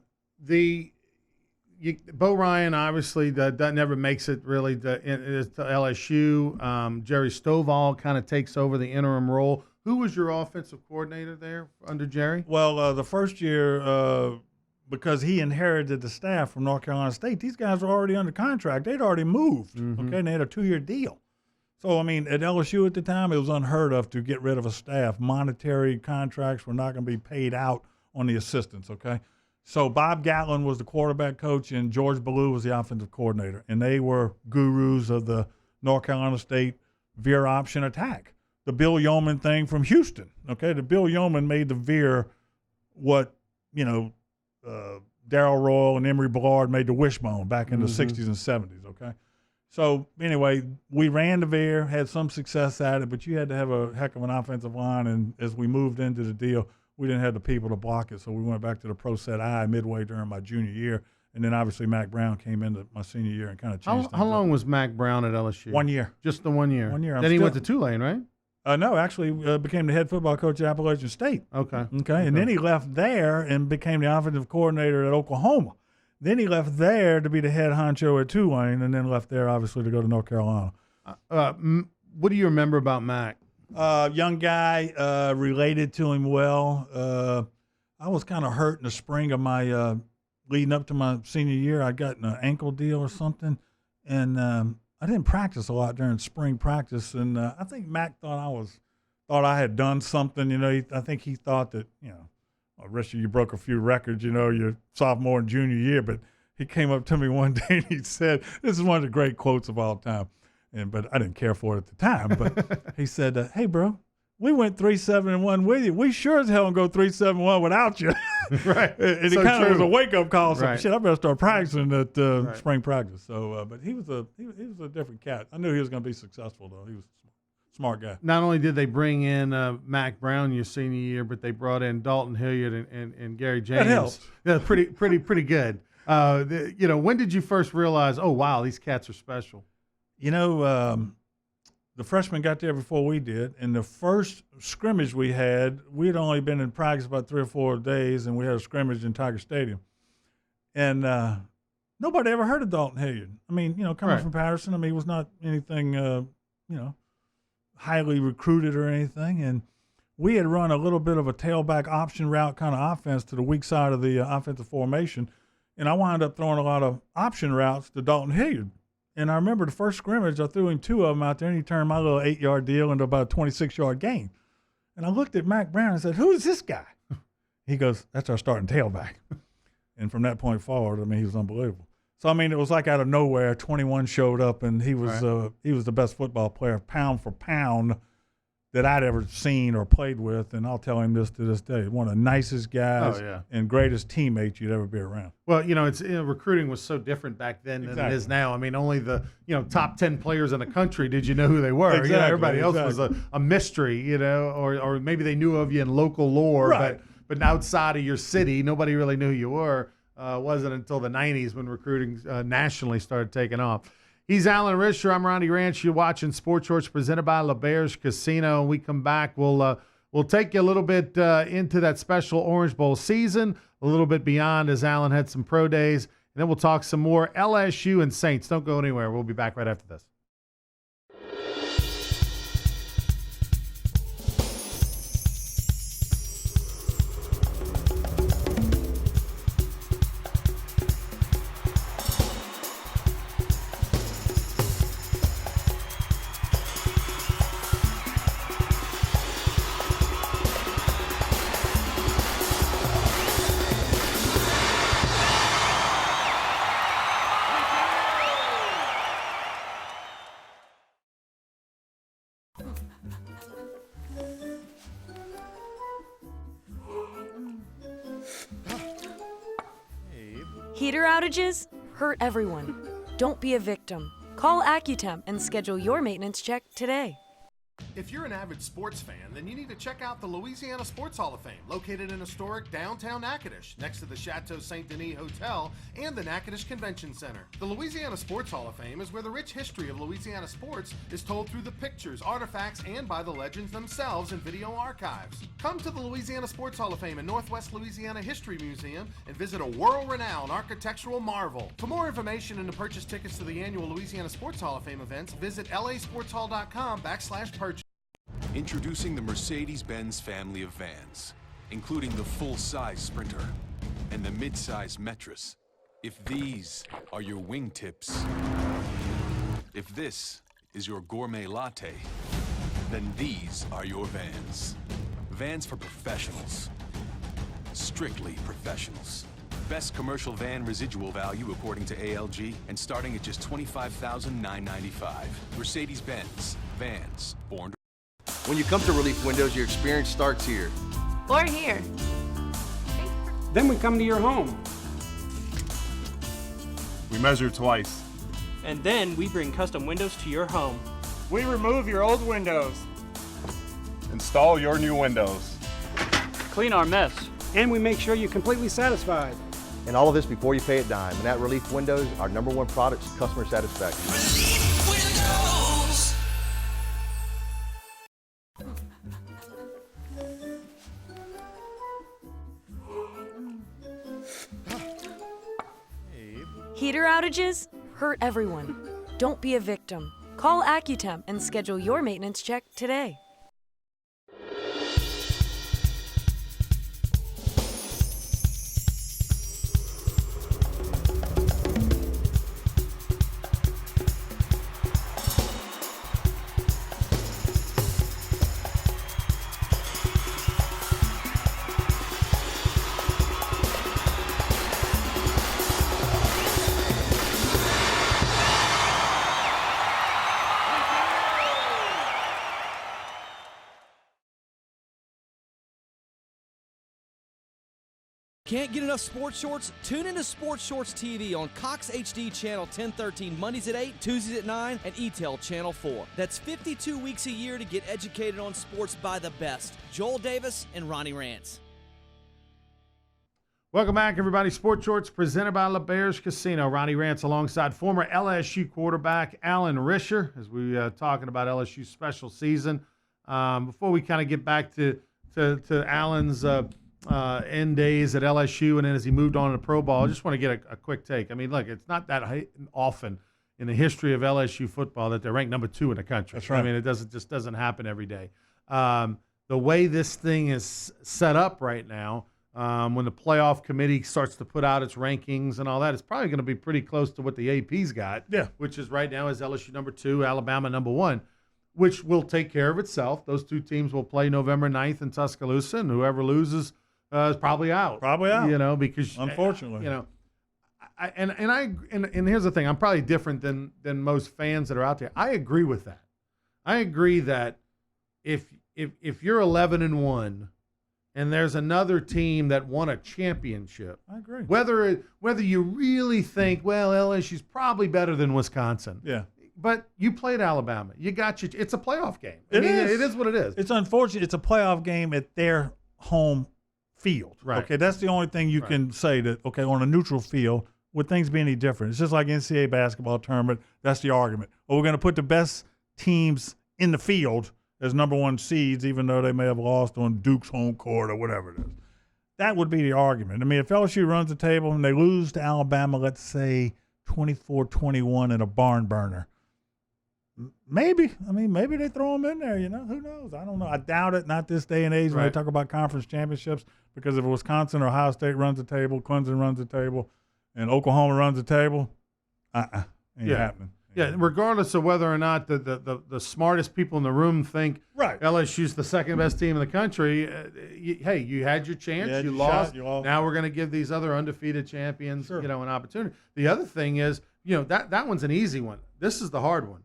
Ryan, obviously, that never makes it really to LSU. Jerry Stovall kind of takes over the interim role. Who was your offensive coordinator there under Jerry? Well, the first year, because he inherited the staff from North Carolina State, these guys were already under contract. They'd already moved, okay, and they had a 2-year deal. So, I mean, at LSU at the time, it was unheard of to get rid of a staff. Monetary contracts were not going to be paid out on the assistants, okay? So Bob Gatlin was the quarterback coach, and George Ballou was the offensive coordinator, and they were gurus of the North Carolina State veer option attack. The Bill Yeoman thing from Houston, okay? The Bill Yeoman made the veer what, Darryl Royal and Emory Ballard made the wishbone back in the 60s and 70s, okay? So, anyway, we ran the veer, had some success at it, but you had to have a heck of an offensive line, and as we moved into the deal, we didn't have the people to block it, so we went back to the pro set I midway during my junior year, and then obviously Mack Brown came into my senior year and kind of changed things. How long was Mack Brown at LSU? 1 year. Just the 1 year? 1 year. Then he went to Tulane, right? No, actually became the head football coach at Appalachian State. Okay. And then he left there and became the offensive coordinator at Oklahoma. Then he left there to be the head honcho at Tulane, and then left there, obviously, to go to North Carolina. What do you remember about Mack? Young guy, related to him well. I was kind of hurt in the spring of my leading up to my senior year. I got an ankle deal or something, and I didn't practice a lot during spring practice. And I think Mack thought I had done something. I think he thought that Richard, you broke a few records, your sophomore and junior year. But he came up to me one day and he said, this is one of the great quotes of all time. But I didn't care for it at the time. But he said, hey, bro, we went 3-7-1 with you. We sure as hell go 3-7-1 without you. Right. And it kind of was a wake-up call. So, right. shit, I better start practicing at spring practice. So, but he was a different cat. I knew he was going to be successful, though. He was a smart guy. Not only did they bring in Mack Brown your senior year, but they brought in Dalton Hilliard and Gary James. That helped. Yeah, pretty good. When did you first realize, oh, wow, these cats are special? The freshmen got there before we did, and the first scrimmage we had only been in practice about 3 or 4 days, and we had a scrimmage in Tiger Stadium. And nobody ever heard of Dalton Hilliard. I mean, coming from Patterson, he was not anything, highly recruited or anything. And we had run a little bit of a tailback option route kind of offense to the weak side of the offensive formation, and I wound up throwing a lot of option routes to Dalton Hilliard. And I remember the first scrimmage, I threw him 2 of them out there, and he turned my little 8-yard deal into about a 26-yard gain. And I looked at Mack Brown and said, who is this guy? He goes, that's our starting tailback. And from that point forward, he was unbelievable. So, it was like out of nowhere, 21 showed up, and he was the best football player, pound for pound, that I'd ever seen or played with, and I'll tell him this to this day. One of the nicest guys and greatest teammates you'd ever be around. Well, recruiting was so different back then than it is now. I mean, only the top 10 players in the country did you know who they were. Exactly, Everybody else was a mystery, or maybe they knew of you in local lore, Right. but outside of your city, nobody really knew who you were. Wasn't until the 90s when recruiting nationally started taking off. He's Alan Risher. I'm Ronnie Ranch. You're watching Sports Shorts presented by LeBears Casino. When we come back, we'll take you a little bit into that special Orange Bowl season, a little bit beyond as Alan had some pro days, and then we'll talk some more LSU and Saints. Don't go anywhere. We'll be back right after this. Heater outages hurt everyone. Don't be a victim. Call Accutemp and schedule your maintenance check today. If you're an avid sports fan, then you need to check out the Louisiana Sports Hall of Fame, located in historic downtown Natchitoches, next to the Chateau Saint Denis Hotel and the Natchitoches Convention Center. The Louisiana Sports Hall of Fame is where the rich history of Louisiana sports is told through the pictures, artifacts, and by the legends themselves in video archives. Come to the Louisiana Sports Hall of Fame and Northwest Louisiana History Museum and visit a world-renowned architectural marvel. For more information and to purchase tickets to the annual Louisiana Sports Hall of Fame events, visit lasportshall.com/purchase. Introducing the Mercedes-Benz family of vans, including the full-size Sprinter and the mid-size Metris. If these are your wingtips, if this is your gourmet latte, then these are your vans. Vans for professionals. Strictly professionals. Best commercial van residual value according to ALG, and starting at just $25,995. Mercedes-Benz. Vans. Born to... When you come to Relief Windows, your experience starts here. Or here. Then we come to your home. We measure twice. And then we bring custom windows to your home. We remove your old windows. Install your new windows. Clean our mess. And we make sure you're completely satisfied. And all of this before you pay a dime. And at Relief Windows, our #1 product is customer satisfaction. Relief Windows. Heater outages hurt everyone. Don't be a victim. Call Accutemp and schedule your maintenance check today. Can't get enough sports shorts? Tune into Sports Shorts TV on Cox HD Channel 1013 Mondays at 8, Tuesdays at 9, and ETEL Channel 4. That's 52 weeks a year to get educated on sports by the best. Joel Davis and Ronnie Rance. Welcome back, everybody. Sports Shorts presented by LeBears Casino. Ronnie Rance alongside former LSU quarterback Alan Risher as we talking about LSU's special season. Before we kind of get back to Alan's end days at LSU and then as he moved on to pro ball, I just want to get a quick take. I mean, look, it's not that often in the history of LSU football that they're ranked number 2 in the country. That's right. I mean, it just doesn't happen every day. The way this thing is set up right now, when the playoff committee starts to put out its rankings and all that, it's probably going to be pretty close to what the AP's got, which is right now is LSU number 2, Alabama number 1, which will take care of itself. Those two teams will play November 9th in Tuscaloosa, and whoever loses is probably out. Probably out. Because unfortunately, and here's the thing: I'm probably different than most fans that are out there. I agree with that. I agree that if you're 11-1 and there's another team that won a championship, I agree. Whether you really think, well, LSU's probably better than Wisconsin. Yeah. But you played Alabama. You got you. It's a playoff game. It is. It is what it is. It's unfortunate. It's a playoff game at their home field. Right. Okay, that's the only thing you can say that, okay, on a neutral field, would things be any different? It's just like NCAA basketball tournament. That's the argument. Or we're going to put the best teams in the field as number one seeds, even though they may have lost on Duke's home court or whatever it is. That would be the argument. I mean, if LSU runs the table and they lose to Alabama, let's say 24-21 in a barn burner, maybe. I mean, maybe they throw them in there, Who knows? I don't know. I doubt it, not this day and age when they talk about conference championships, because if Wisconsin or Ohio State runs the table, Clemson runs the table, and Oklahoma runs the table, ain't happening. Yeah, regardless of whether or not the smartest people in the room think LSU's the second best team in the country, hey, you had your chance, you lost. Now we're going to give these other undefeated champions, an opportunity. The other thing is, that one's an easy one. This is the hard one.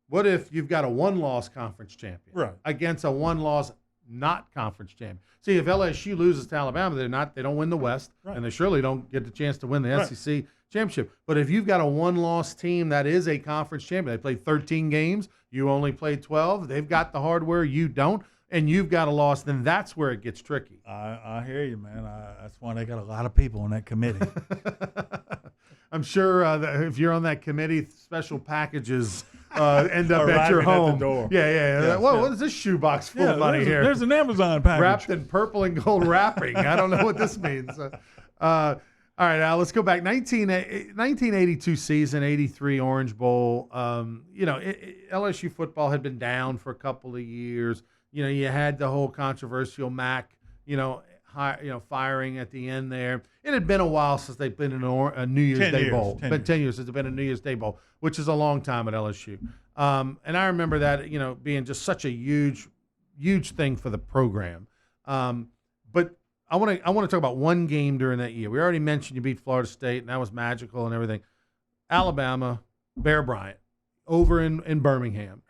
What if you've got a one-loss conference champion against a one-loss not conference champion? See, if LSU loses to Alabama, they don't win the West, and they surely don't get the chance to win the SEC championship. But if you've got a one-loss team that is a conference champion, they played 13 games, you only played 12, they've got the hardware, you don't, and you've got a loss, then that's where it gets tricky. I hear you, man. That's why they got a lot of people on that committee. I'm sure that if you're on that committee, special packages end up at your home. At the door. Yeah. What is this shoebox full of money here? There's an Amazon package. Wrapped in purple and gold wrapping. I don't know what this means. All right, Al, let's go back. 1982 season, 83 Orange Bowl. LSU football had been down for a couple of years. You had the whole controversial Mac, firing at the end there. It had been a while since they've been in a New Year's Day Bowl. It's been 10 years since it's been a New Year's Day Bowl, which is a long time at LSU. And I remember that, being just such a huge thing for the program. But I want to talk about one game during that year. We already mentioned you beat Florida State, and that was magical and everything. Alabama, Bear Bryant, over in Birmingham.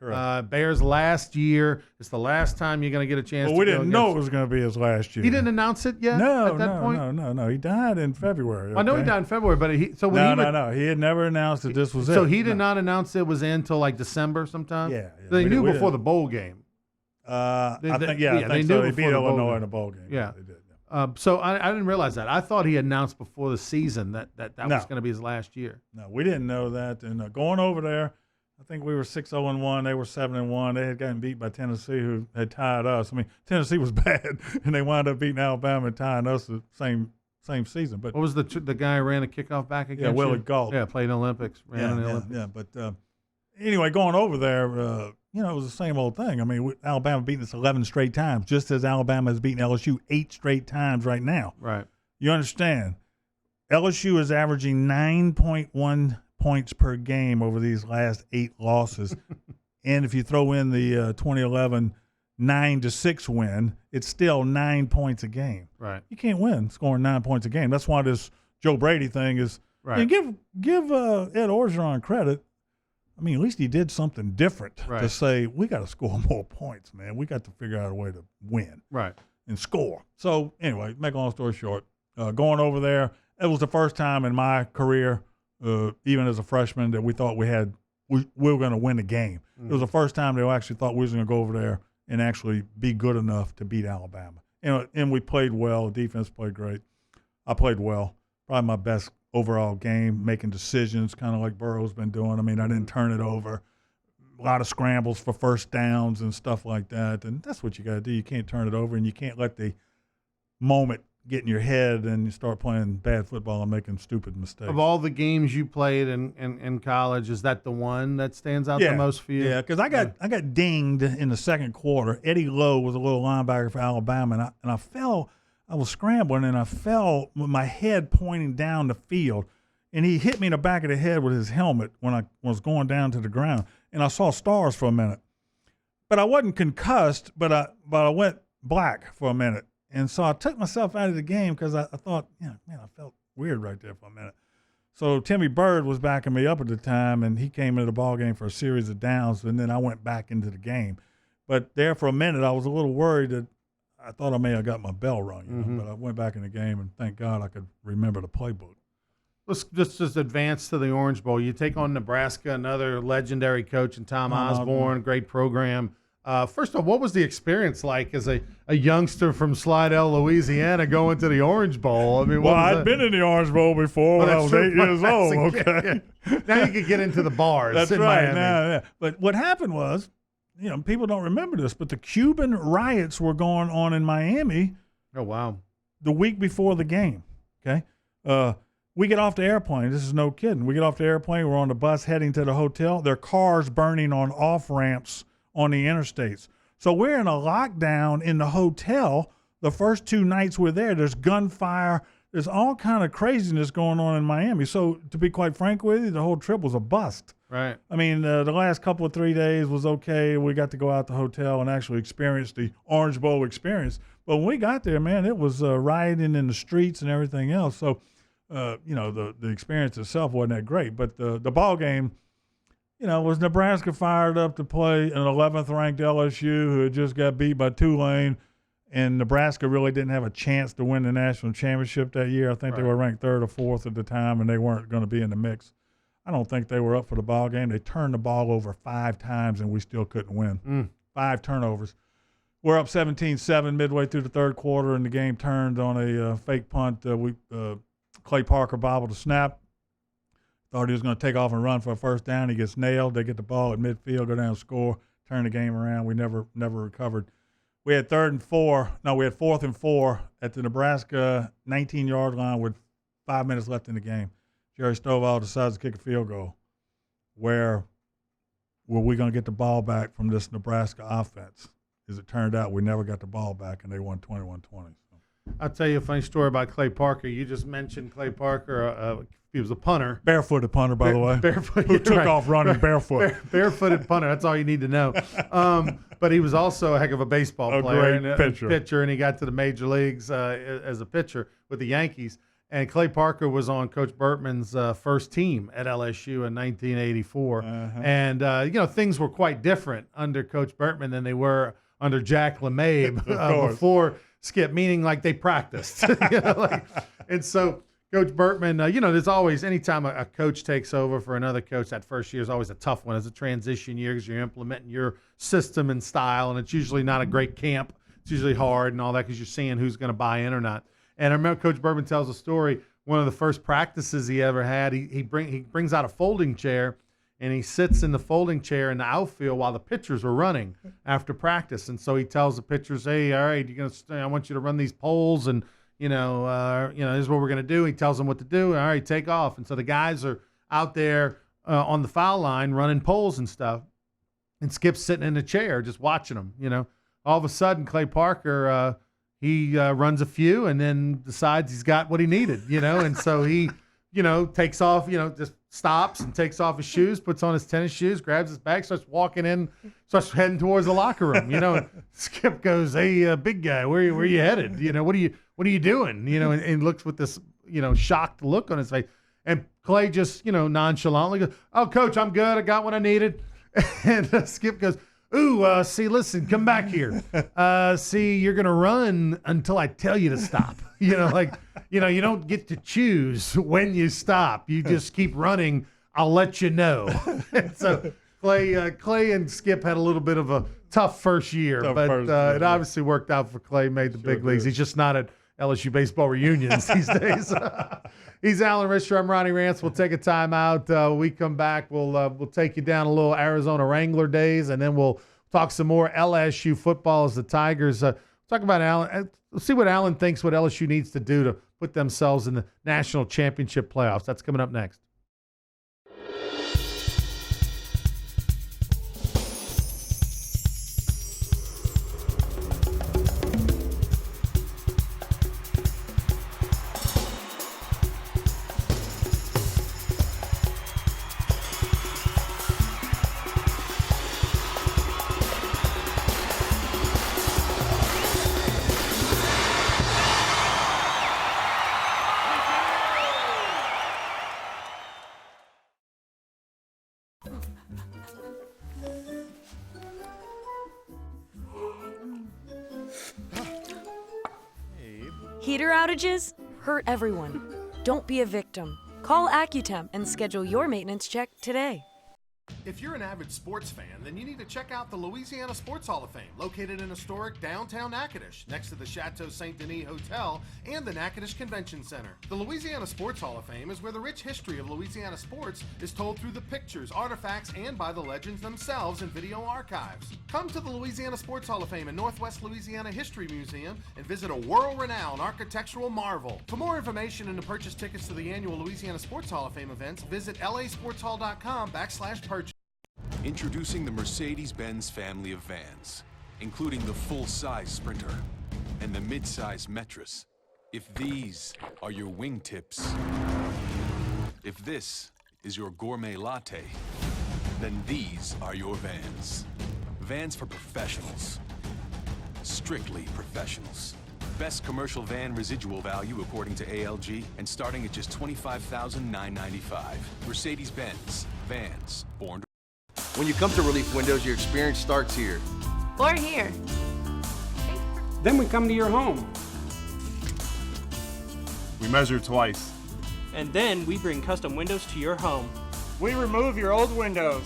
Bears last year. It's the last time you're going to get a chance. Well, we didn't know it was going to be his last year. He didn't announce it yet. At that point? No. He died in February. Okay? I know he died in February, but no. He had never announced that this was it. So he did not announce it was in until like December sometime. Yeah. They knew before the bowl game. I think so. They beat Illinois in a bowl game. Yeah. They did. So I didn't realize that. I thought he announced before the season that was going to be his last year. No, we didn't know that. And going over there, I think we were 6-0-1. They were 7-1. They had gotten beat by Tennessee, who had tied us. I mean, Tennessee was bad, and they wound up beating Alabama and tying us the same season. But what was the guy who ran the kickoff back against? Yeah, Willie Gault. Yeah, played in the Olympics. Ran in the Olympics. Yeah. But anyway, going over there, it was the same old thing. I mean, Alabama beating us 11 straight times, just as Alabama has beaten LSU 8 straight times right now. Right. You understand? LSU is averaging 9.1 points per game over these last 8 losses. And if you throw in the 2011 9-6 win, it's still 9 points a game. Right. You can't win scoring 9 points a game. That's why this Joe Brady thing is right. Give Ed Orgeron credit. I mean, at least he did something different to say, we got to score more points, man. We got to figure out a way to win and score. So, anyway, make a long story short, going over there, it was the first time in my career, even as a freshman, that we thought we were going to win the game. It was the first time they actually thought we was going to go over there and actually be good enough to beat Alabama. And we played well. The defense played great. I played well. Probably my best overall game, making decisions, kind of like Burrow's been doing. I mean, I didn't turn it over. A lot of scrambles for first downs and stuff like that. And that's what you got to do. You can't turn it over, and you can't let the moment get in your head and you start playing bad football and making stupid mistakes. Of all the games you played in college, is that the one that stands out the most for you? Yeah, because I got dinged in the second quarter. Eddie Lowe was a little linebacker for Alabama, and I fell. I was scrambling, and I fell with my head pointing down the field, and he hit me in the back of the head with his helmet when I was going down to the ground, and I saw stars for a minute. But I wasn't concussed, but I went black for a minute. And so I took myself out of the game because I thought, I felt weird right there for a minute. So Timmy Bird was backing me up at the time, and he came into the ball game for a series of downs, and then I went back into the game. But there for a minute, I was a little worried that I thought I may have got my bell rung, but I went back in the game, and thank God I could remember the playbook. Let's just advance to the Orange Bowl. You take on Nebraska, another legendary coach, and Tom Osborne, great program. First of all, what was the experience like as a youngster from Slidell, Louisiana, going to the Orange Bowl? I mean, I'd been in the Orange Bowl before when I was 8 years old. Okay, now you could get into the bars. That's in right. Miami. But what happened was, people don't remember this, but the Cuban riots were going on in Miami. Oh wow! The week before the game. Okay, we get off the airplane. This is no kidding. We get off the airplane. We're on the bus heading to the hotel. There are cars burning on off ramps on the interstates. So we're in a lockdown in the hotel. The first 2 nights we're there, there's gunfire. There's all kind of craziness going on in Miami. So to be quite frank with you, the whole trip was a bust. Right. I mean, the last couple of 3 days was okay. We got to go out the hotel and actually experience the Orange Bowl experience. But when we got there, man, it was rioting in the streets and everything else. So, the experience itself wasn't that great. But the ball game, was Nebraska fired up to play an 11th-ranked LSU who had just got beat by Tulane, and Nebraska really didn't have a chance to win the national championship that year. I think they were ranked 3rd or 4th at the time, and they weren't going to be in the mix. I don't think they were up for the ball game. They turned the ball over 5 times, and we still couldn't win. 5 turnovers. We're up 17-7 midway through the 3rd quarter, and the game turned on a fake punt. Clay Parker bobbled a snap. Thought he was going to take off and run for a first down. He gets nailed. They get the ball at midfield, go down, score, turn the game around. We never recovered. We had 4th and 4 at the Nebraska 19-yard line with 5 minutes left in the game. Jerry Stovall decides to kick a field goal. Where were we going to get the ball back from this Nebraska offense? As it turned out, we never got the ball back, and they won 21-20. I'll tell you a funny story about Clay Parker. You just mentioned Clay Parker. He was a punter. Barefooted punter, by the way. Barefoot. Who took off running barefoot. Barefooted punter. That's all you need to know. But he was also a heck of a baseball player. A great pitcher. And he got to the major leagues as a pitcher with the Yankees. And Clay Parker was on Coach Bertman's first team at LSU in 1984. And, things were quite different under Coach Bertman than they were under Jack LeMahieu before Skip, meaning like they practiced. And so Coach Bertman, there's always, anytime a coach takes over for another coach, that first year is always a tough one. It's a transition year because you're implementing your system and style, and it's usually not a great camp. It's usually hard and all that because you're seeing who's going to buy in or not. And I remember Coach Bertman tells a story, one of the first practices he ever had, he brings out a folding chair, and he sits in the folding chair in the outfield while the pitchers were running after practice. And so he tells the pitchers, hey, all right, I want you to run these poles, and this is what we're going to do. He tells them what to do. All right, take off. And so the guys are out there on the foul line running poles and stuff. And Skip's sitting in a chair just watching them, All of a sudden, Clay Parker, he runs a few and then decides he's got what he needed, And so he, takes off, just stops and takes off his shoes, puts on his tennis shoes, grabs his bag, starts walking in, starts heading towards the locker room, And Skip goes, hey, big guy, where you headed? What are you doing? And looks with this, shocked look on his face. And Clay just, nonchalantly goes, oh, Coach, I'm good. I got what I needed. And Skip goes, ooh, listen, come back here. You're going to run until I tell you to stop. You don't get to choose when you stop. You just keep running. I'll let you know. And so Clay and Skip had a little bit of a tough first year, it obviously worked out for Clay, made the big leagues. He's just not at LSU baseball reunions these days. He's Alan Risher. I'm Ronnie Rance. We'll take a timeout. We come back. We'll take you down a little Arizona Wrangler days, and then we'll talk some more LSU football as the Tigers talk about Alan. We'll see what Alan thinks what LSU needs to do to put themselves in the national championship playoffs. That's coming up next. Heater outages hurt everyone. Don't be a victim. Call Accutemp and schedule your maintenance check today. If you're an avid sports fan, then you need to check out the Louisiana Sports Hall of Fame, located in historic downtown Natchitoches, next to the Chateau Saint Denis Hotel and the Natchitoches Convention Center. The Louisiana Sports Hall of Fame is where the rich history of Louisiana sports is told through the pictures, artifacts, and by the legends themselves in video archives. Come to the Louisiana Sports Hall of Fame and Northwest Louisiana History Museum and visit a world-renowned architectural marvel. For more information and to purchase tickets to the annual Louisiana Sports Hall of Fame events, visit lasportshall.com/purchase. Introducing the Mercedes-Benz family of vans, including the full-size Sprinter and the mid-size Metris. If these are your wingtips, if this is your gourmet latte, then these are your vans. Vans for professionals. Strictly professionals. Best commercial van residual value according to ALG, and starting at just $25,995. Mercedes-Benz. Vans. Born to... When you come to Relief Windows, your experience starts here. Or here. Then we come to your home. We measure twice. And then we bring custom windows to your home. We remove your old windows.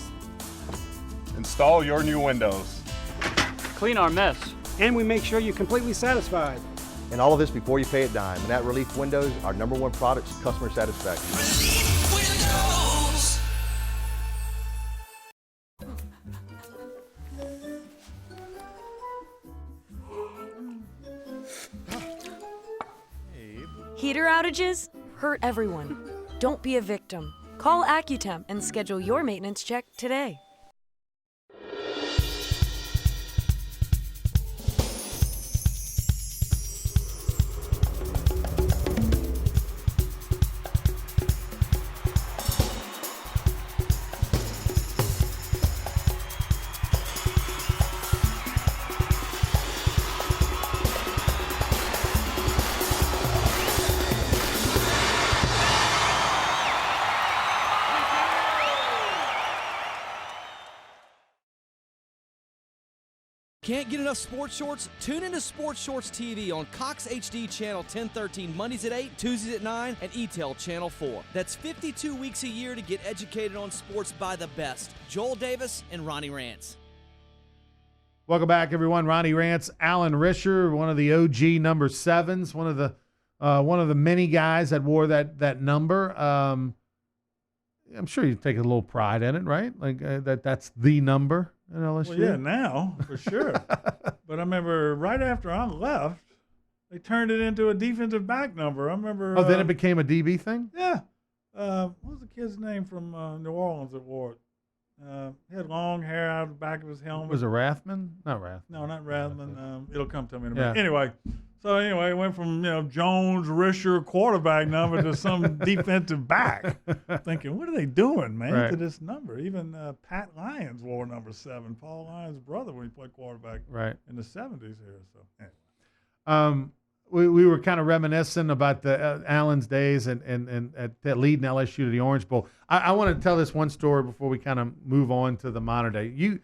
Install your new windows. Clean our mess. And we make sure you're completely satisfied. And all of this before you pay a dime. And at Relief Windows, our #1 product is customer satisfaction. Relief Windows. Heater outages hurt everyone. Don't be a victim. Call Accutemp and schedule your maintenance check today. Can't get enough sports shorts? Tune into Sports Shorts TV on Cox HD Channel 1013 Mondays at 8, Tuesdays at 9, and ETEL Channel 4. That's 52 weeks a year to get educated on sports by the best. Joel Davis and Ronnie Rance. Welcome back, everyone. Ronnie Rance, Alan Risher, one of the OG number 7s, one of the many guys that wore that number. I'm sure you take a little pride in it, right? Like that's the number in LSU. Well, yeah, now for sure. But I remember right after I left, they turned it into a defensive back number. I remember. Oh, then it became a DB thing? Yeah. What was the kid's name from New Orleans that wore it? He had long hair out of the back of his helmet. Was it Rathman? Not Rathman. No, not Rathman. It'll come to me in a minute. Anyway, it went from Jones, Risher, quarterback number to some defensive back. Thinking, what are they doing, man, to this number? Even Pat Lyons wore number 7. Paul Lyons' brother when he played quarterback in the 70s here. So, anyway. We were kind of reminiscing about the Allen's days and at leading LSU to the Orange Bowl. I want to tell this one story before we kind of move on to the modern day.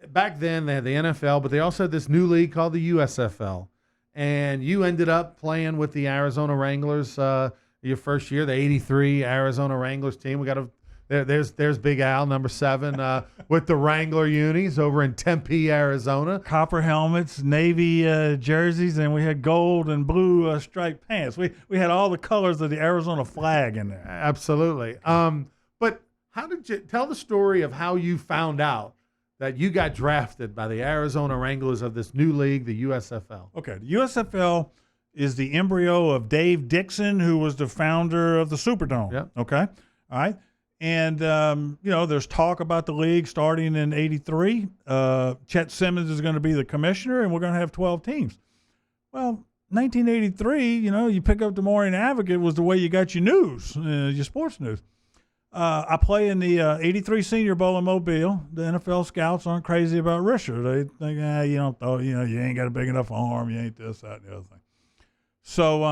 Back then they had the NFL, but they also had this new league called the USFL. And you ended up playing with the Arizona Wranglers your first year, the '83 Arizona Wranglers team. We got there's Big Al, number 7, with the Wrangler unis over in Tempe, Arizona. Copper helmets, navy jerseys, and we had gold and blue striped pants. We had all the colors of the Arizona flag in there. Absolutely. But how did you tell the story of how you found out that you got drafted by the Arizona Wranglers of this new league, the USFL? Okay, the USFL is the embryo of Dave Dixon, who was the founder of the Superdome. Yep. Okay, all right. And, there's talk about the league starting in '83. Chet Simmons is going to be the commissioner, and we're going to have 12 teams. Well, 1983, you pick up the Morning Advocate was the way you got your news, your sports news. I play in the '83 Senior Bowl in Mobile. The NFL scouts aren't crazy about Risher. They think, you ain't got a big enough arm. You ain't this, that, and the other thing. So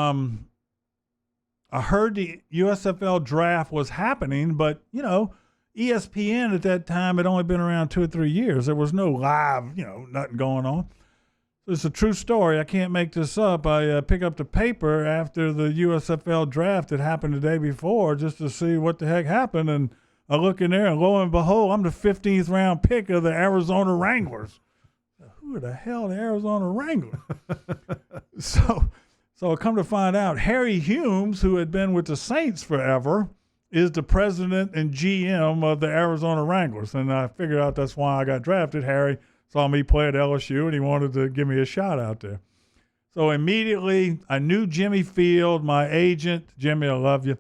I heard the USFL draft was happening, but, ESPN at that time had only been around 2 or 3 years. There was no live, nothing going on. It's a true story. I can't make this up. I pick up the paper after the USFL draft that happened the day before just to see what the heck happened. And I look in there, and lo and behold, I'm the 15th round pick of the Arizona Wranglers. Who the hell are the Arizona Wranglers? So I come to find out Harry Humes, who had been with the Saints forever, is the president and GM of the Arizona Wranglers. And I figured out that's why I got drafted. Harry saw me play at LSU, and he wanted to give me a shot out there. So immediately, I knew Jimmy Field, my agent. Jimmy, I love you.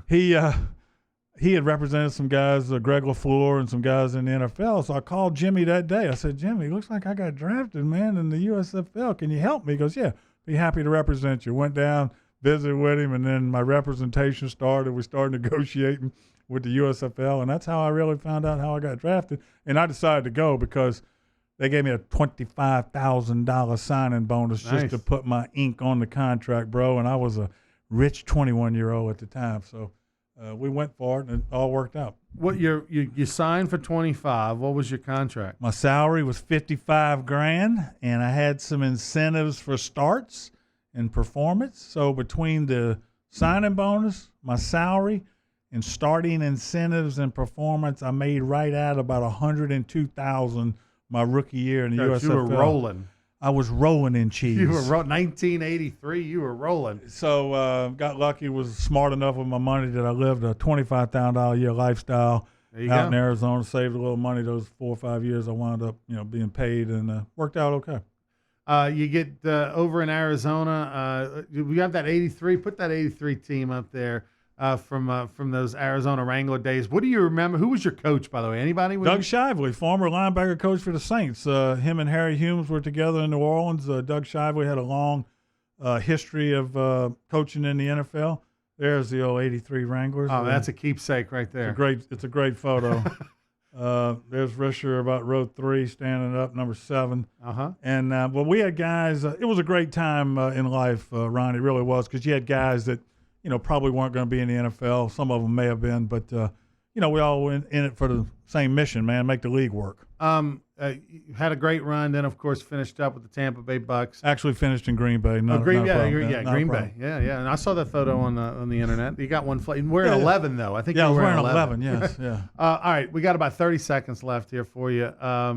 He had represented some guys, Greg LaFleur and some guys in the NFL. So I called Jimmy that day. I said, Jimmy, looks like I got drafted, man, in the USFL. Can you help me? He goes, yeah, be happy to represent you. Went down, visited with him, and then my representation started. We started negotiating with the USFL, and that's how I really found out how I got drafted. And I decided to go because they gave me a $25,000 signing bonus just to put my ink on the contract, bro. And I was a rich 21-year-old at the time. So we went for it, and it all worked out. What you signed for 25? What was your contract? My salary was $55,000, and I had some incentives for starts and performance. So between the signing bonus, my salary, and starting incentives and performance, I made right at about $102,000 my rookie year in the USFL. You were rolling. I was rolling in cheese. You were 1983. You were rolling. So got lucky. Was smart enough with my money that I lived a $25,000 a year lifestyle out in Arizona. Saved a little money those 4 or 5 years. I wound up, being paid, and worked out okay. You get over in Arizona. We have that 83. Put that 83 team up there. From those Arizona Wrangler days. What do you remember? Who was your coach, by the way? Anybody? Doug Shively, former linebacker coach for the Saints. Him and Harry Humes were together in New Orleans. Doug Shively had a long history of coaching in the NFL. There's the old 83 Wranglers. Oh, that's a keepsake right there. It's a great photo. There's Risher about row 3 standing up, number 7. Uh-huh. And, we had guys. It was a great time in life, Ron. It really was, because you had guys that, probably weren't going to be in the NFL. Some of them may have been, but, we all went in it for the same mission, man, make the league work. You had a great run, then, of course, finished up with the Tampa Bay Bucks. Actually finished in Green Bay. Green Bay. Yeah. And I saw that photo on the internet. You got one flag. Wearing 11, though. I think I you was were wearing 11, yes. Yeah. All right, we got about 30 seconds left here for you. I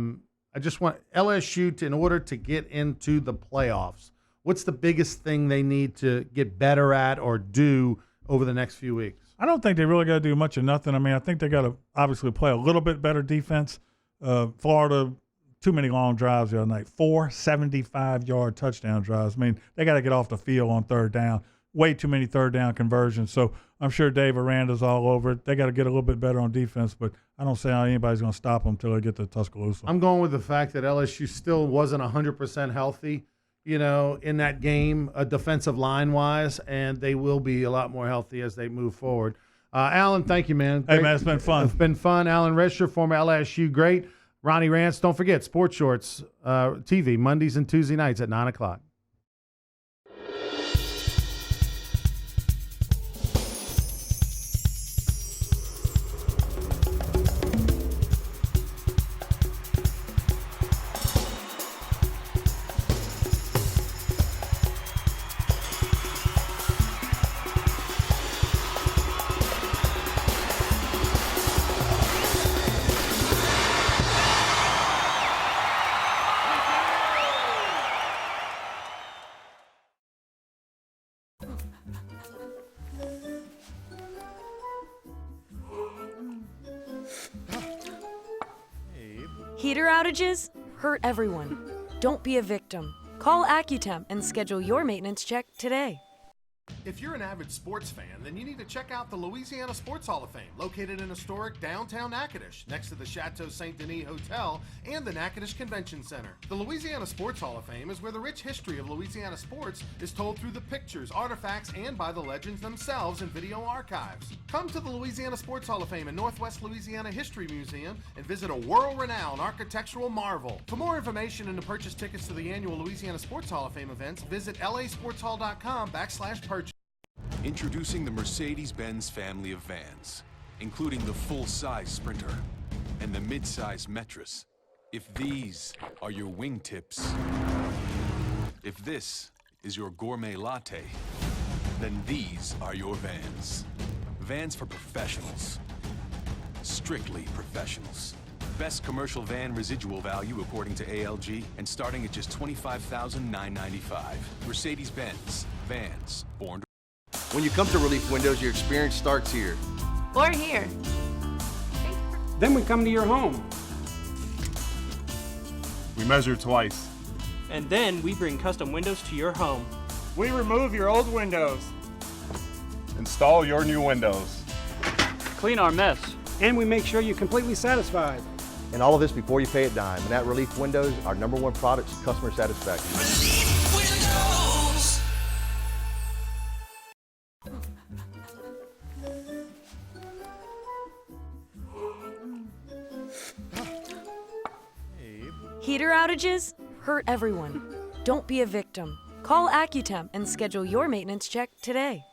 just want LSU in order to get into the playoffs, what's the biggest thing they need to get better at or do over the next few weeks? I don't think they really got to do much of nothing. I mean, I think they got to obviously play a little bit better defense. Florida, too many long drives the other night. 4 75-yard touchdown drives. I mean, they got to get off the field on third down. Way too many third down conversions. So I'm sure Dave Aranda's all over it. They got to get a little bit better on defense, but I don't see how anybody's going to stop them until they get to Tuscaloosa. I'm going with the fact that LSU still wasn't 100% healthy, in that game, defensive line-wise, and they will be a lot more healthy as they move forward. Alan, thank you, man. Hey, man, it's been fun. It's been fun. Alan Risher, former LSU great. Ronnie Rance, don't forget, Sports Shorts TV, Mondays and Tuesday nights at 9 o'clock. Heater outages hurt everyone. Don't be a victim. Call Accutemp and schedule your maintenance check today. If you're an avid sports fan, then you need to check out the Louisiana Sports Hall of Fame, located in historic downtown Natchitoches, next to the Chateau Saint Denis Hotel and the Natchitoches Convention Center. The Louisiana Sports Hall of Fame is where the rich history of Louisiana sports is told through the pictures, artifacts, and by the legends themselves in video archives. Come to the Louisiana Sports Hall of Fame and Northwest Louisiana History Museum and visit a world-renowned architectural marvel. For more information and to purchase tickets to the annual Louisiana Sports Hall of Fame events, visit lasportshall.com/purchase. Introducing the Mercedes-Benz family of vans, including the full-size Sprinter and the mid-size Metris. If these are your wingtips, If this is your gourmet latte, then these are your Vans. Vans for professionals. Strictly professionals. Best commercial van residual value according to ALG, and starting at just $25,995. Mercedes-Benz. Vans. Born to... When you come to Relief Windows, your experience starts here. Or here. Then we come to your home. We measure twice. And then we bring custom windows to your home. We remove your old windows. Install your new windows. Clean our mess. And we make sure you're completely satisfied. And all of this before you pay a dime. And at Relief Windows, our #1 product is customer satisfaction. Relief Windows. Heater outages hurt everyone. Don't be a victim. Call AccuTemp and schedule your maintenance check today.